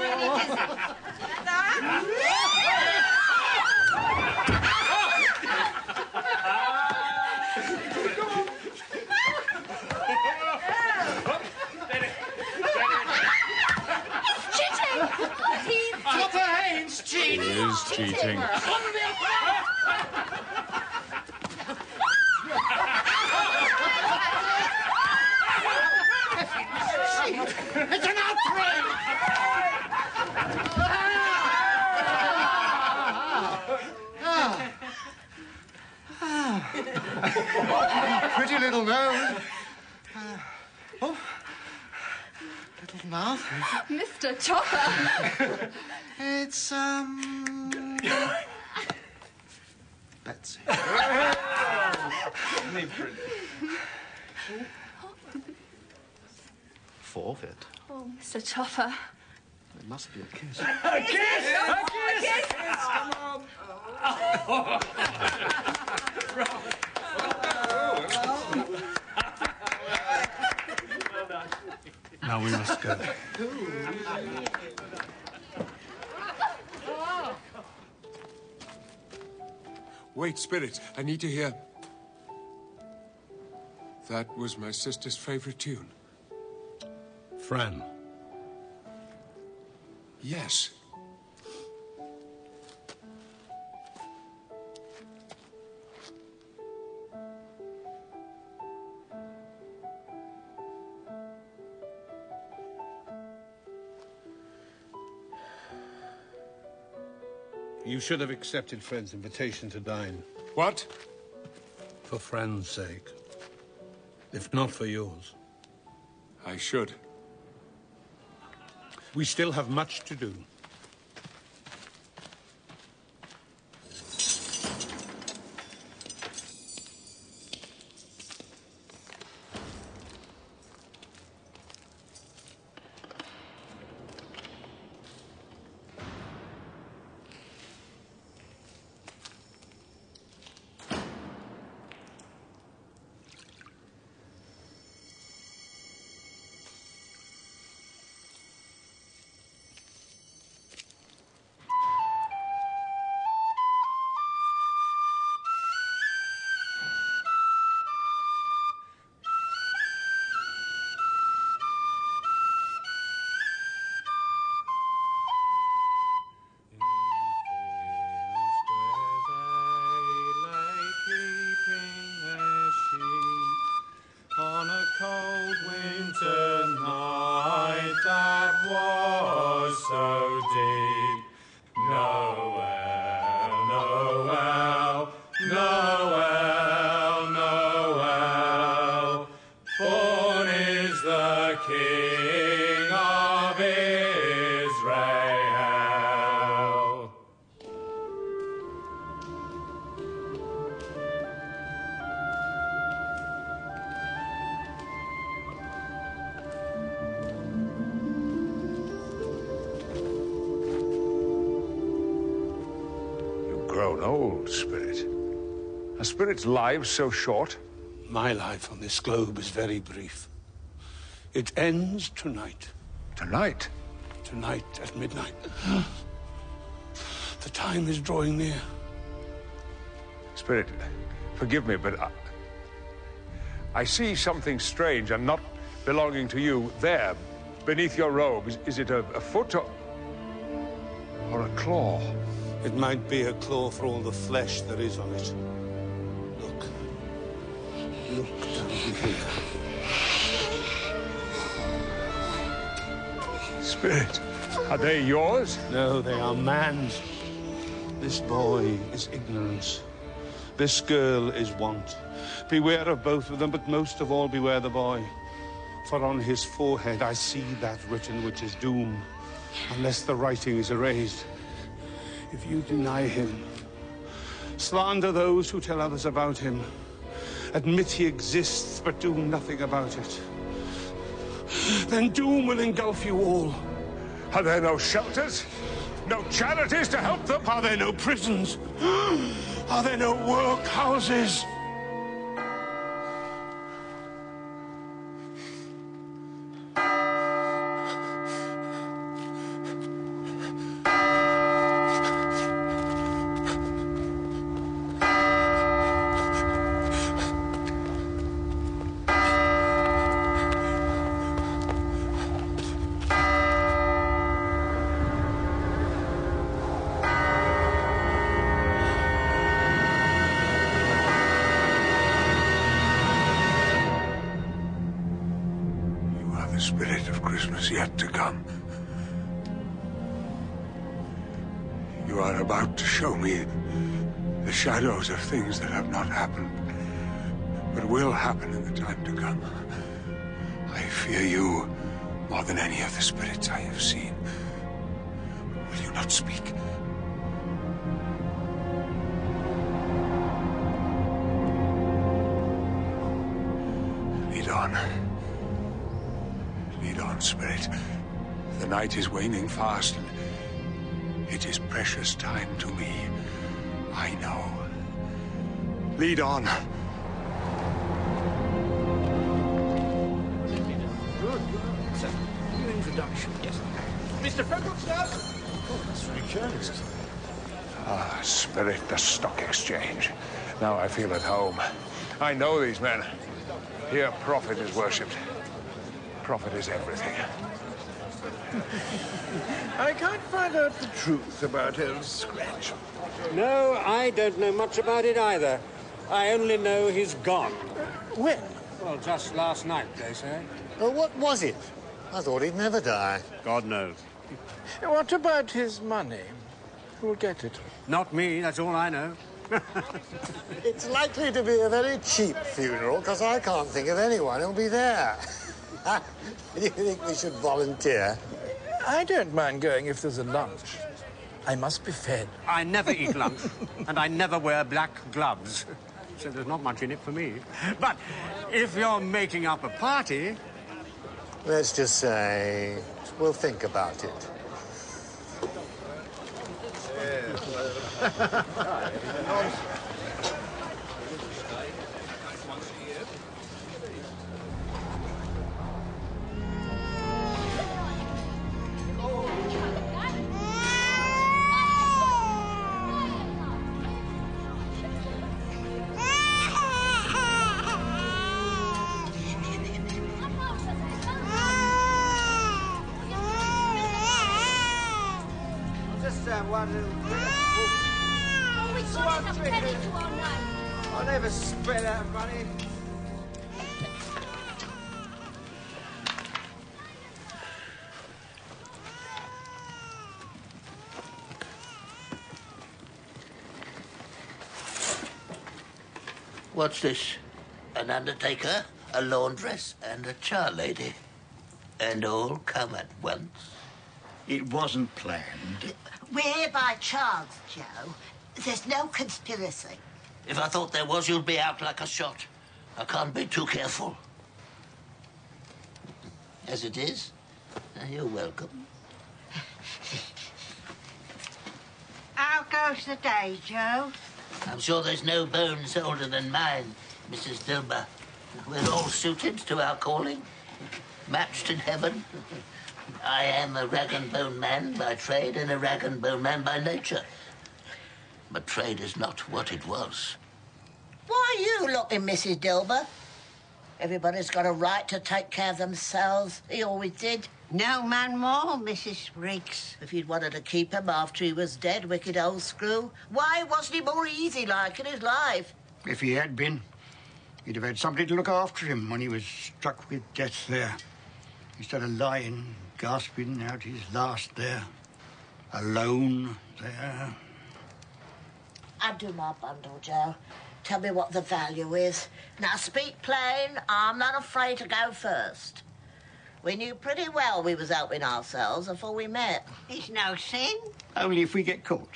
He is cheating. It's an outrage! Pretty little nose. Little mouth. Mr. Chopper. It's, Betsy. Forfeit. Oh, Mr. Chopper. It must be a kiss. A kiss! A kiss! Come on! Now we must go. Wait, Spirit, I need to hear. That was my sister's favorite tune. Fran. Yes. You should have accepted Fred's invitation to dine. What? For Fran's sake. If not for yours. I should. We still have much to do. so deep. Noel, Noel, Noel, Noel. Born is the King of Israel. Grown old, Spirit. Are spirits' lives so short? My life on this globe is very brief. It ends tonight. Tonight? Tonight at midnight. The time is drawing near. Spirit, forgive me, but I see something strange and not belonging to you there, beneath your robe. Is it a foot or a claw? It might be a claw for all the flesh there is on it. Look. Look down here. Spirit, are they yours? No, they are man's. This boy is ignorance. This girl is want. Beware of both of them, but most of all beware the boy. For on his forehead I see that written which is doom, unless the writing is erased. If you deny him, slander those who tell others about him, admit he exists but do nothing about it, then doom will engulf you all. Are there no shelters? No charities to help them? Are there no prisons? Are there no workhouses? The spirit of Christmas yet to come. You are about to show me the shadows of things that have not happened, but will happen in the time to come. I fear you more than any of the spirits I have seen. Will you not speak? Lead on. Lead on, Spirit. The night is waning fast, and it is precious time to me. I know. Lead on. Good. So, new introduction, yes. Mr. Frecklestown? Oh, that's very curious. Ah, Spirit, the stock exchange. Now I feel at home. I know these men. Here, profit is worshipped. Profit is everything. I can't find out the truth about old Scratch. No, I don't know much about it either. I only know he's gone. When? Well, just last night, they say. Oh, what was it? I thought he'd never die. God knows. What about his money? Who'll get it? Not me, that's all I know. It's likely to be a very cheap funeral, because I can't think of anyone who'll be there. Do you think we should volunteer? I don't mind going if there's a lunch. I must be fed. I never eat lunch, and I never wear black gloves. So there's not much in it for me. But if you're making up a party... Let's just say we'll think about it. One little I'll never spend that money. What's this? An undertaker, a laundress, and a char lady. And all come at once. It wasn't planned. We're here by chance, Joe. There's no conspiracy. If I thought there was, you'd be out like a shot. I can't be too careful. As it is, you're welcome. How goes the day, Joe? I'm sure there's no bones older than mine, Mrs. Dilber. We're all suited to our calling, matched in heaven. I am a rag and bone man by trade and a rag and bone man by nature. But trade is not what it was. Why are you looking, Mrs. Dilber? Everybody's got a right to take care of themselves. He always did. No man more, Mrs. Riggs. If you'd wanted to keep him after he was dead, wicked old screw, why wasn't he more easy like in his life? If he had been, he'd have had somebody to look after him when he was struck with death there. Instead of lying, gasping out his last there. Alone there. Undo my bundle, Joe. Tell me what the value is. Now, speak plain, I'm not afraid to go first. We knew pretty well we was helping ourselves before we met. It's no sin. Only if we get caught.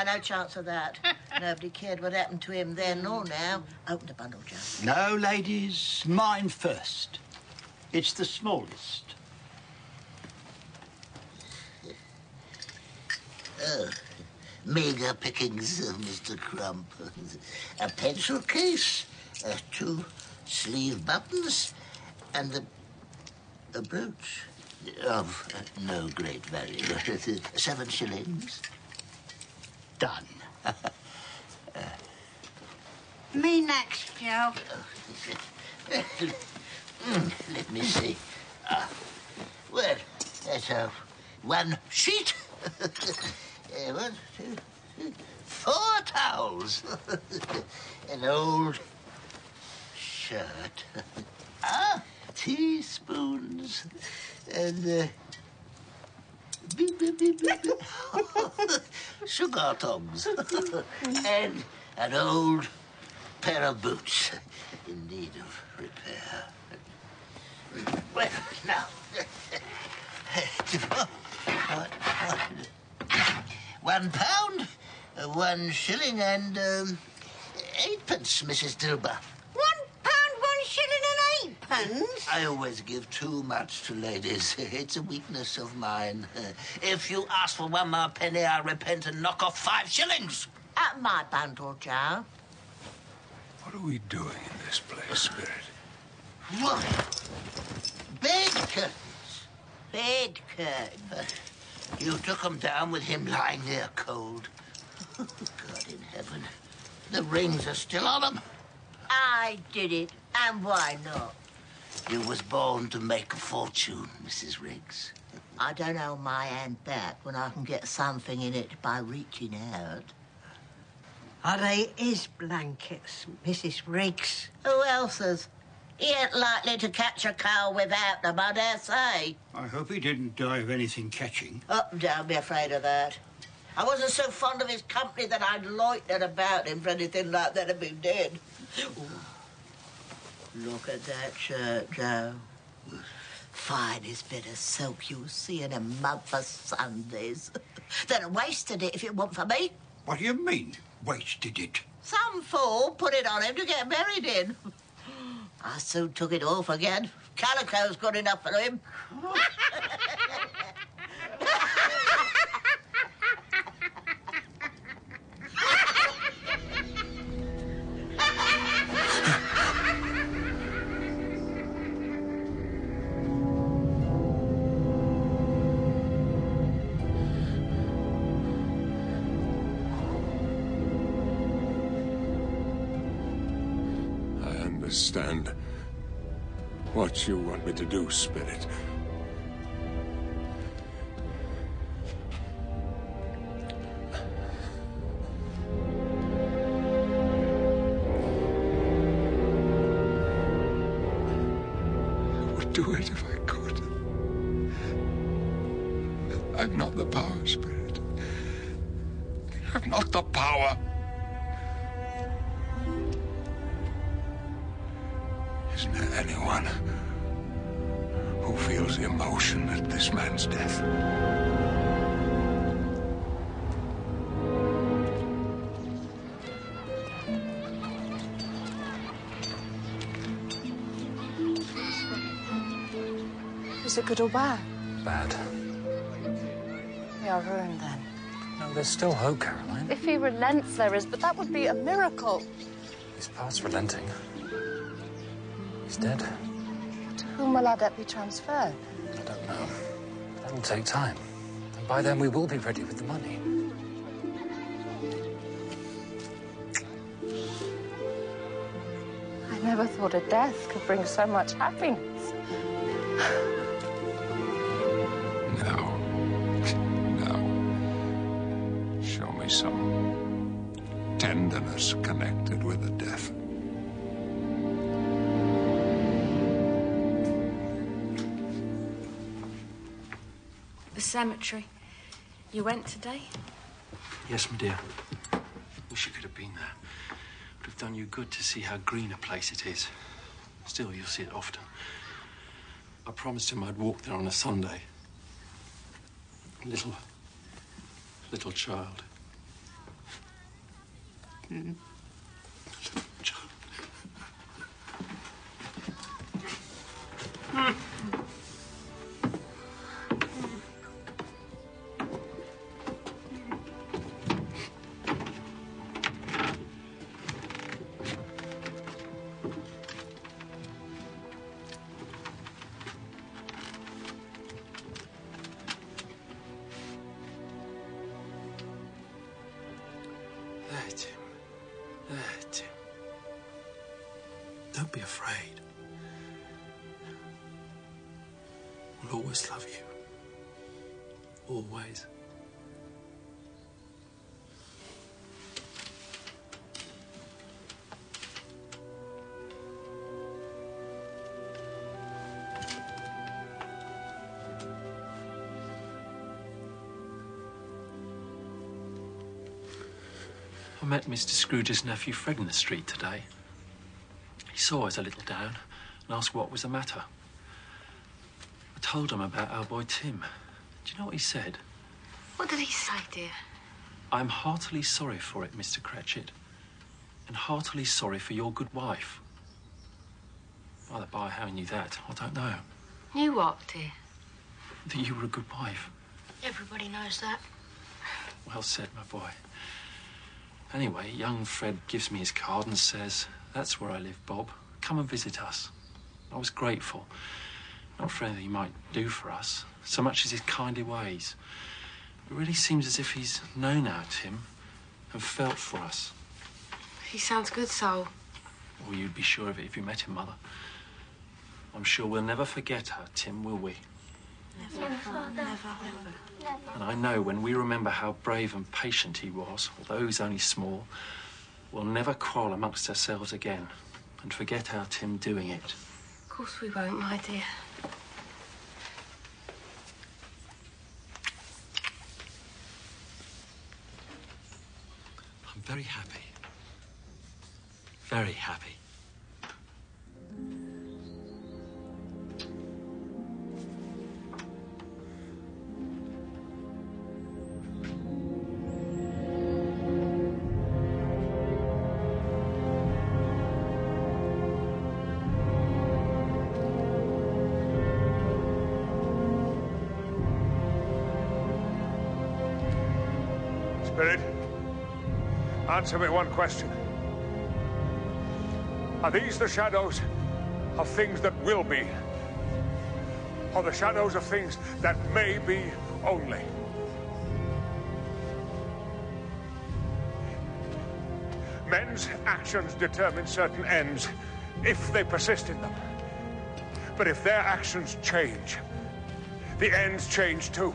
No chance of that. Nobody cared what happened to him then or now. Open the bundle, Joe. No, ladies, mine first. It's the smallest. Oh, meagre pickings, Mr. Crump. A pencil case, 2 sleeve buttons, and a brooch of no great value. 7 shillings. Done. Me next, Joe. Let me see. Well, that's 1 sheet. 1, 2, 3, 4 towels. An old shirt. Teaspoons. And sugar tongs. And an old pair of boots in need of repair. Well, now, £1, 1 shilling and 8pence, Mrs. Dilber. £1, 1 shilling and 8pence? I always give too much to ladies. It's a weakness of mine. If you ask for 1 more penny, I'll repent and knock off 5 shillings. At my bundle, Joe. What are we doing in this place, Spirit? What? Bed curtains. Bed curtains. You took 'em down with him lying there cold. God in heaven. The rings are still on 'em. I did it, and why not? You was born to make a fortune, Mrs. Riggs. I don't hold my hand back when I can get something in it by reaching out. Are they his blankets, Mrs. Riggs? Who else's? He ain't likely to catch a cold without them, I dare say. I hope he didn't die of anything catching. Oh, don't be afraid of that. I wasn't so fond of his company that I'd loitered about him for anything like that had been dead. Look at that shirt, Joe. Finest bit of silk you'll see in a month of Sundays. They'd have wasted it if it weren't for me. What do you mean, wasted it? Some fool put it on him to get married in. I soon took it off again. Calico's good enough for him. Understand what you want me to do, Spirit. I would do it if I could. I've not the power, Spirit. I've not the power. anyone who feels emotion at this man's death. Is it good or bad? Bad. We are ruined then. No, there's still hope, Caroline. If he relents, there is, but that would be a miracle. He's past relenting. He's dead. To whom will our debt be transferred? I don't know. That'll take time. And by then we will be ready with the money. I never thought a death could bring so much happiness. Show me some tenderness connected with the death. The cemetery. You went today? Yes, my dear. Wish you could have been there. Would have done you good to see how green a place it is. Still, you'll see it often. I promised him I'd walk there on a Sunday. Little child. Little child. There, Tim. There, Tim. Don't be afraid. We'll always love you. Always. I met Mr. Scrooge's nephew Fred in the street today. He saw us a little down and asked what was the matter. I told him about our boy Tim. Do you know what he said? What did he say, dear? I'm heartily sorry for it, Mr. Cratchit, and heartily sorry for your good wife. By the by, how he knew that, I don't know. Knew what, dear? That you were a good wife. Everybody knows that. Well said, my boy. Anyway, young Fred gives me his card and says, "That's where I live, Bob. Come and visit us." I was grateful. Not for anything he might do for us, so much as his kindly ways. It really seems as if he's known our Tim and felt for us. He sounds good, soul. Well, you'd be sure of it if you met him, Mother. I'm sure we'll never forget our Tim, will we? Never. And I know when we remember how brave and patient he was, although he's only small, we'll never quarrel amongst ourselves again and forget our Tim doing it. Of course we won't, my dear. I'm very happy. Very happy. Spirit, answer me one question. Are these the shadows of things that will be? Or the shadows of things that may be only? Men's actions determine certain ends if they persist in them. But if their actions change, the ends change too.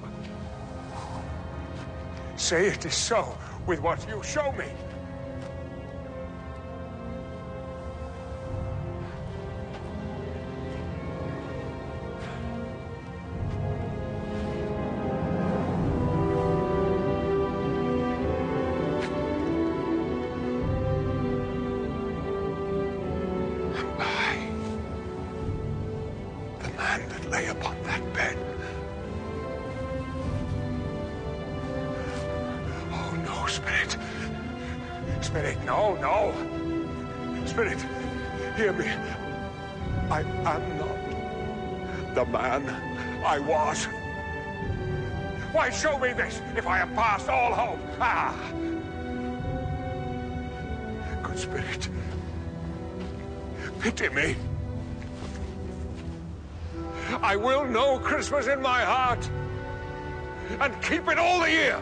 Say it is so with what you show me. Spirit. Spirit, no, no. Spirit, hear me. I am not the man I was. Why show me this if I have passed all hope? Ah! Good Spirit, pity me. I will know Christmas in my heart and keep it all the year.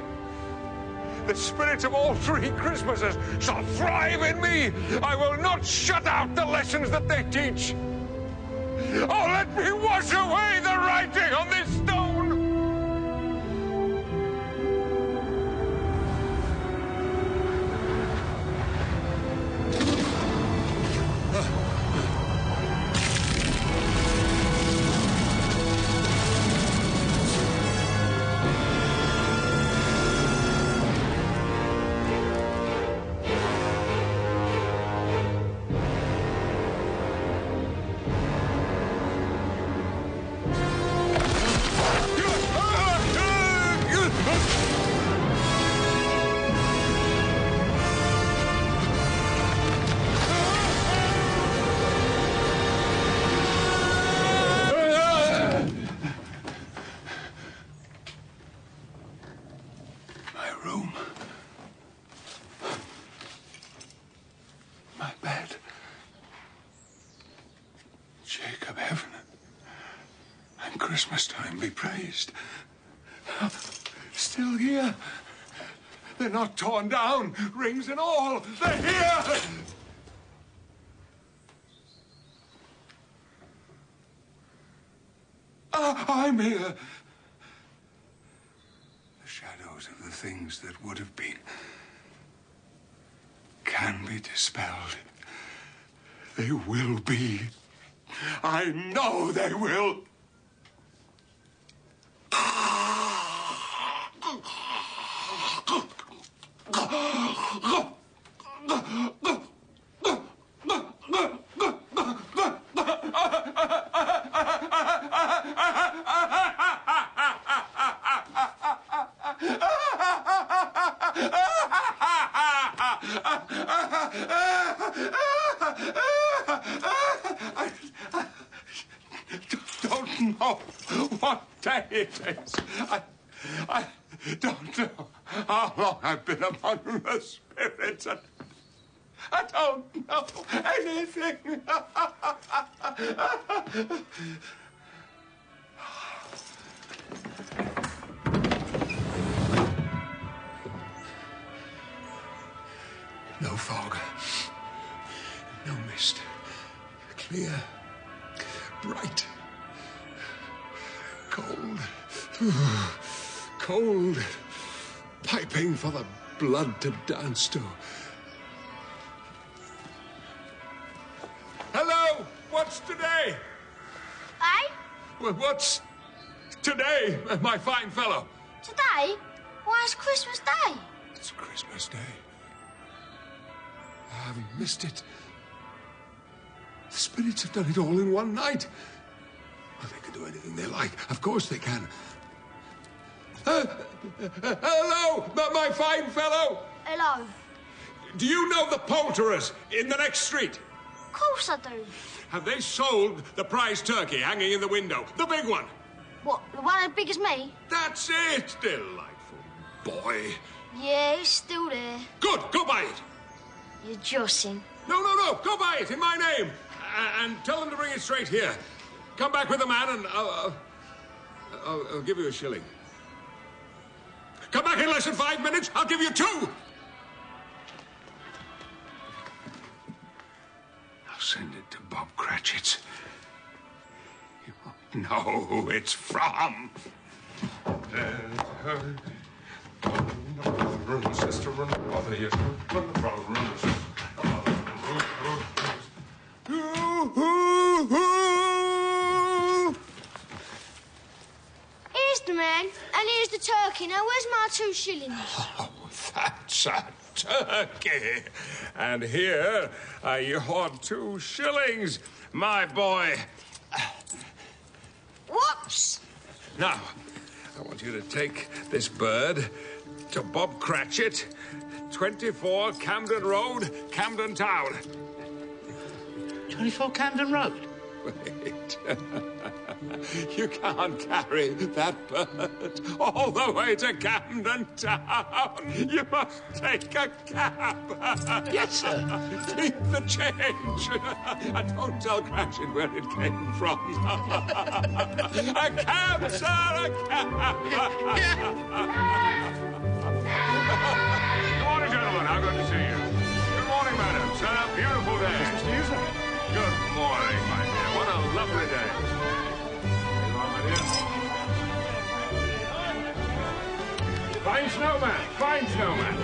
The spirits of all 3 Christmases shall thrive in me. I will not shut out the lessons that they teach. Oh, let me wash away the writing on this stone. Jacob, heaven and Christmas time be praised. Still here. They're not torn down, rings and all. They're here. I'm here. The shadows of the things that would have been can be dispelled. They will be. I know they will. Don't know what day it is. I don't know how long I've been among the spirits. I don't know anything. No fog, no mist, clear, bright, cold, cold, piping for the blood to dance to. Hello, what's today? Aye? Well, what's today, my fine fellow? Today? Why, it's Christmas Day. It's Christmas Day. I haven't missed it. The spirits have done it all in one night. Well, they can do anything they like. Of course they can. Hello, my fine fellow. Hello. Do you know the poulterers in the next street? Of course I do. Have they sold the prize turkey hanging in the window? The big one? What, the one as big as me? That's it. Delightful boy. Yeah, it's still there. Good, go buy it. You're jossing. No, go buy it in my name. And tell them to bring it straight here. Come back with the man and I'll give you a shilling. Come back in less than 5 minutes, I'll give you 2. I'll send it to Bob Cratchit's. You won't know who it's from. Run, sister, run, bother you. Run, brother, run, sister. Here's the man, and here's the turkey. Now, where's my 2 shillings? Oh, that's a turkey. And here are your 2 shillings, my boy. Whoops! Now, I want you to take this bird To Bob Cratchit, 24 Camden Road, Camden Town. 24 Camden Road? Wait. You can't carry that bird all the way to Camden Town. You must take a cab. Yes, sir. Keep the change. And don't tell Cratchit where it came from. A cab, sir, a cab. Good morning, gentlemen. How good to see you. Good morning, madam. It's a beautiful day. Christmas to you, sir. Good morning, my dear. What a lovely day. Here you are, my dear. Fine snowman. Fine snowman.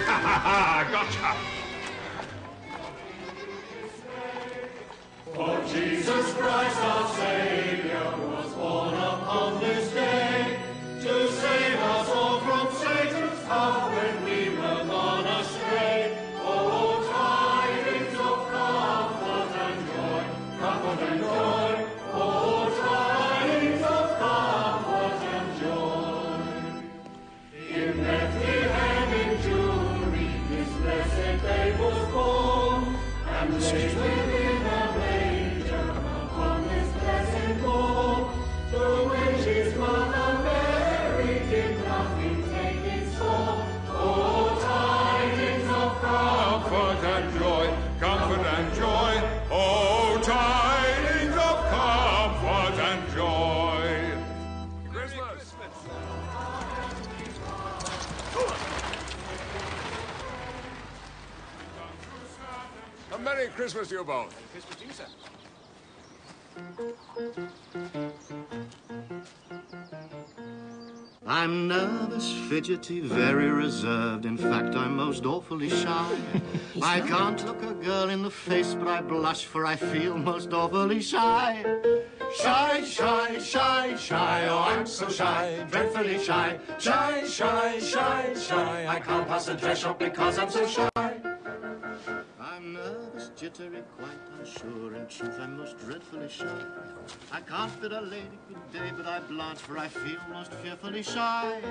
Ha ha ha! Gotcha. For Jesus Christ our Savior was born upon this day to save us all from Satan's power when we were gone astray. Oh, tidings of comfort and joy, comfort and joy. Oh, tidings of comfort and joy. In Bethlehem in Jewry, this blessed babe was born, and laid within a manger upon this blessed morn. To which his mother Mary did nothing take its form. Oh, tidings of Comfort and joy, comfort and joy. Oh, tidings of comfort and joy. Christmas. A Merry Christmas to you both. Christmas to you, sir. I'm nervous, fidgety, very reserved. In fact, I'm most awfully shy. I can't look a girl in the face, but I blush, for I feel most awfully shy. Shy, shy, shy, shy, oh, I'm so shy, dreadfully shy. Shy, shy, shy, shy, I can't pass a dress shop because I'm so shy. I'm nervous, jittery, quite unsure. In truth, I'm most dreadfully shy. I can't bid a lady good day, but I blanch, for I feel most fearfully shy.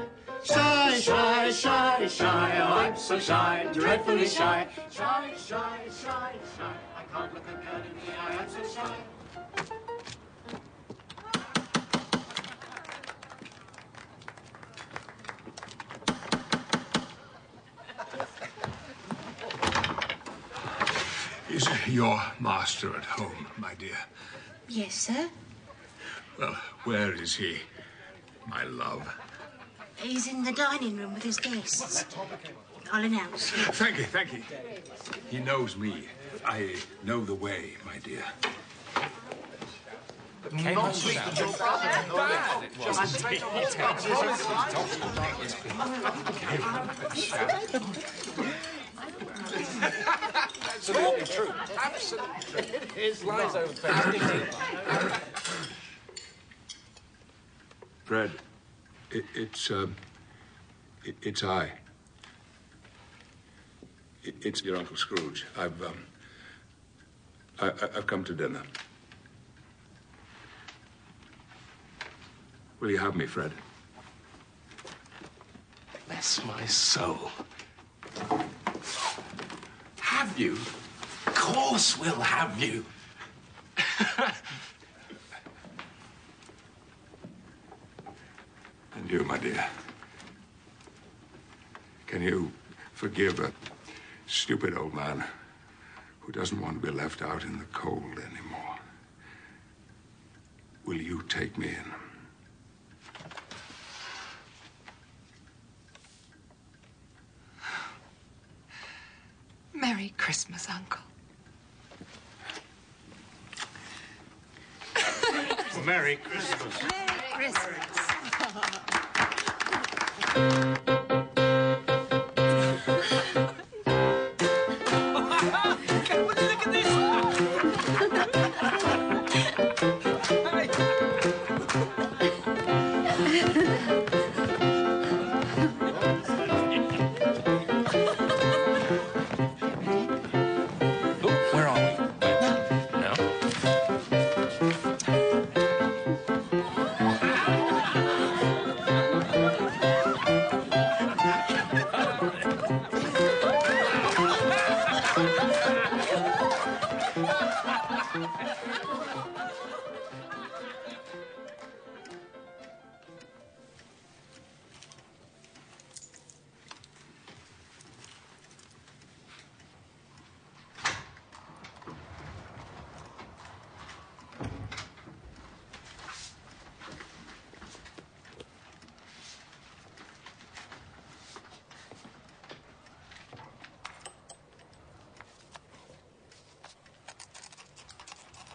Shy, shy, shy, shy, oh, I'm so shy, dreadfully shy. Shy, shy, shy, shy, I can't look a girl in the eye, I'm so shy. Is your master at home, my dear? Yes, sir. Well, where is he, my love? He's in the dining room with his guests. I'll announce you. Thank you, thank you. He knows me. I know the way, my dear. Not sleep with your brother. Bad. It was. Absolutely true. Absolutely true. It is lies over there. Fred, it's I. It's your Uncle Scrooge. I've come to dinner. Will you have me, Fred? Bless my soul. Have you? Of course we'll have you. And you, my dear. Can you forgive a stupid old man who doesn't want to be left out in the cold anymore? Will you take me in? Merry Christmas, Uncle. Merry Christmas. Merry Christmas. Where are we? No?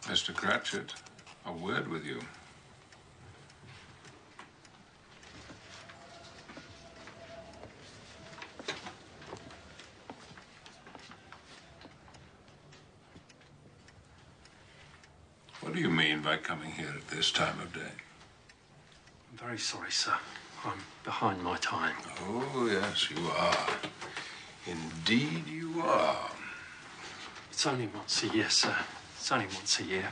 Mr. Cratchit, a word with you. What do you mean by coming here at this time of day? I'm very sorry, sir. I'm behind my time. Oh, yes, you are. Indeed you are. It's only once a year, sir. It's only once a year.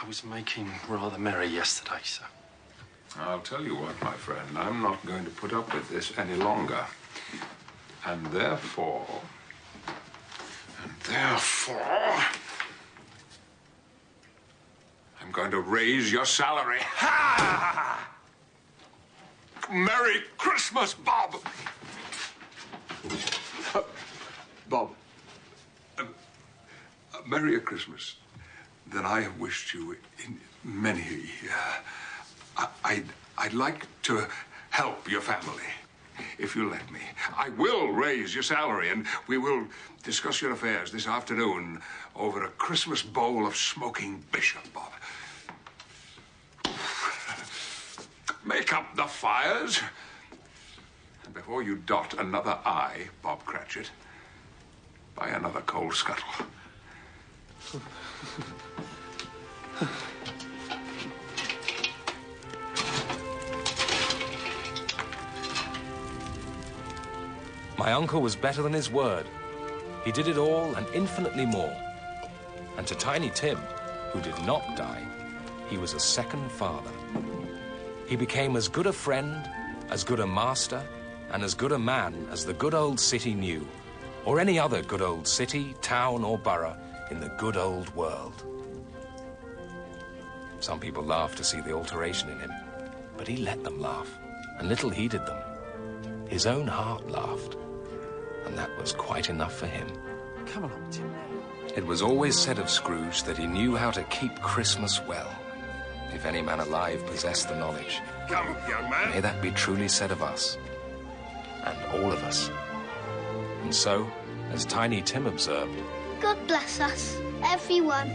I was making rather merry yesterday, sir. I'll tell you what, my friend, I'm not going to put up with this any longer. And therefore, I'm going to raise your salary. Ha! Merry Christmas, Bob! Bob, merrier Christmas than I have wished you in many a year. I'd like to help your family, if you'll let me. I will raise your salary, and we will discuss your affairs this afternoon over a Christmas bowl of smoking bishop, Bob. Make up the fires. And before you dot another I, Bob Cratchit, buy another coal scuttle. My uncle was better than his word. He did it all and infinitely more. And to Tiny Tim, who did not die, he was a second father. He became as good a friend, as good a master, and as good a man as the good old city knew, or any other good old city, town, or borough in the good old world. Some people laughed to see the alteration in him, but he let them laugh, and little heeded them. His own heart laughed, and that was quite enough for him. Come along, Tim. It was always said of Scrooge that he knew how to keep Christmas well. If any man alive possessed the knowledge. Come, young man. May that be truly said of us, and all of us. And so, as Tiny Tim observed, God bless us, everyone.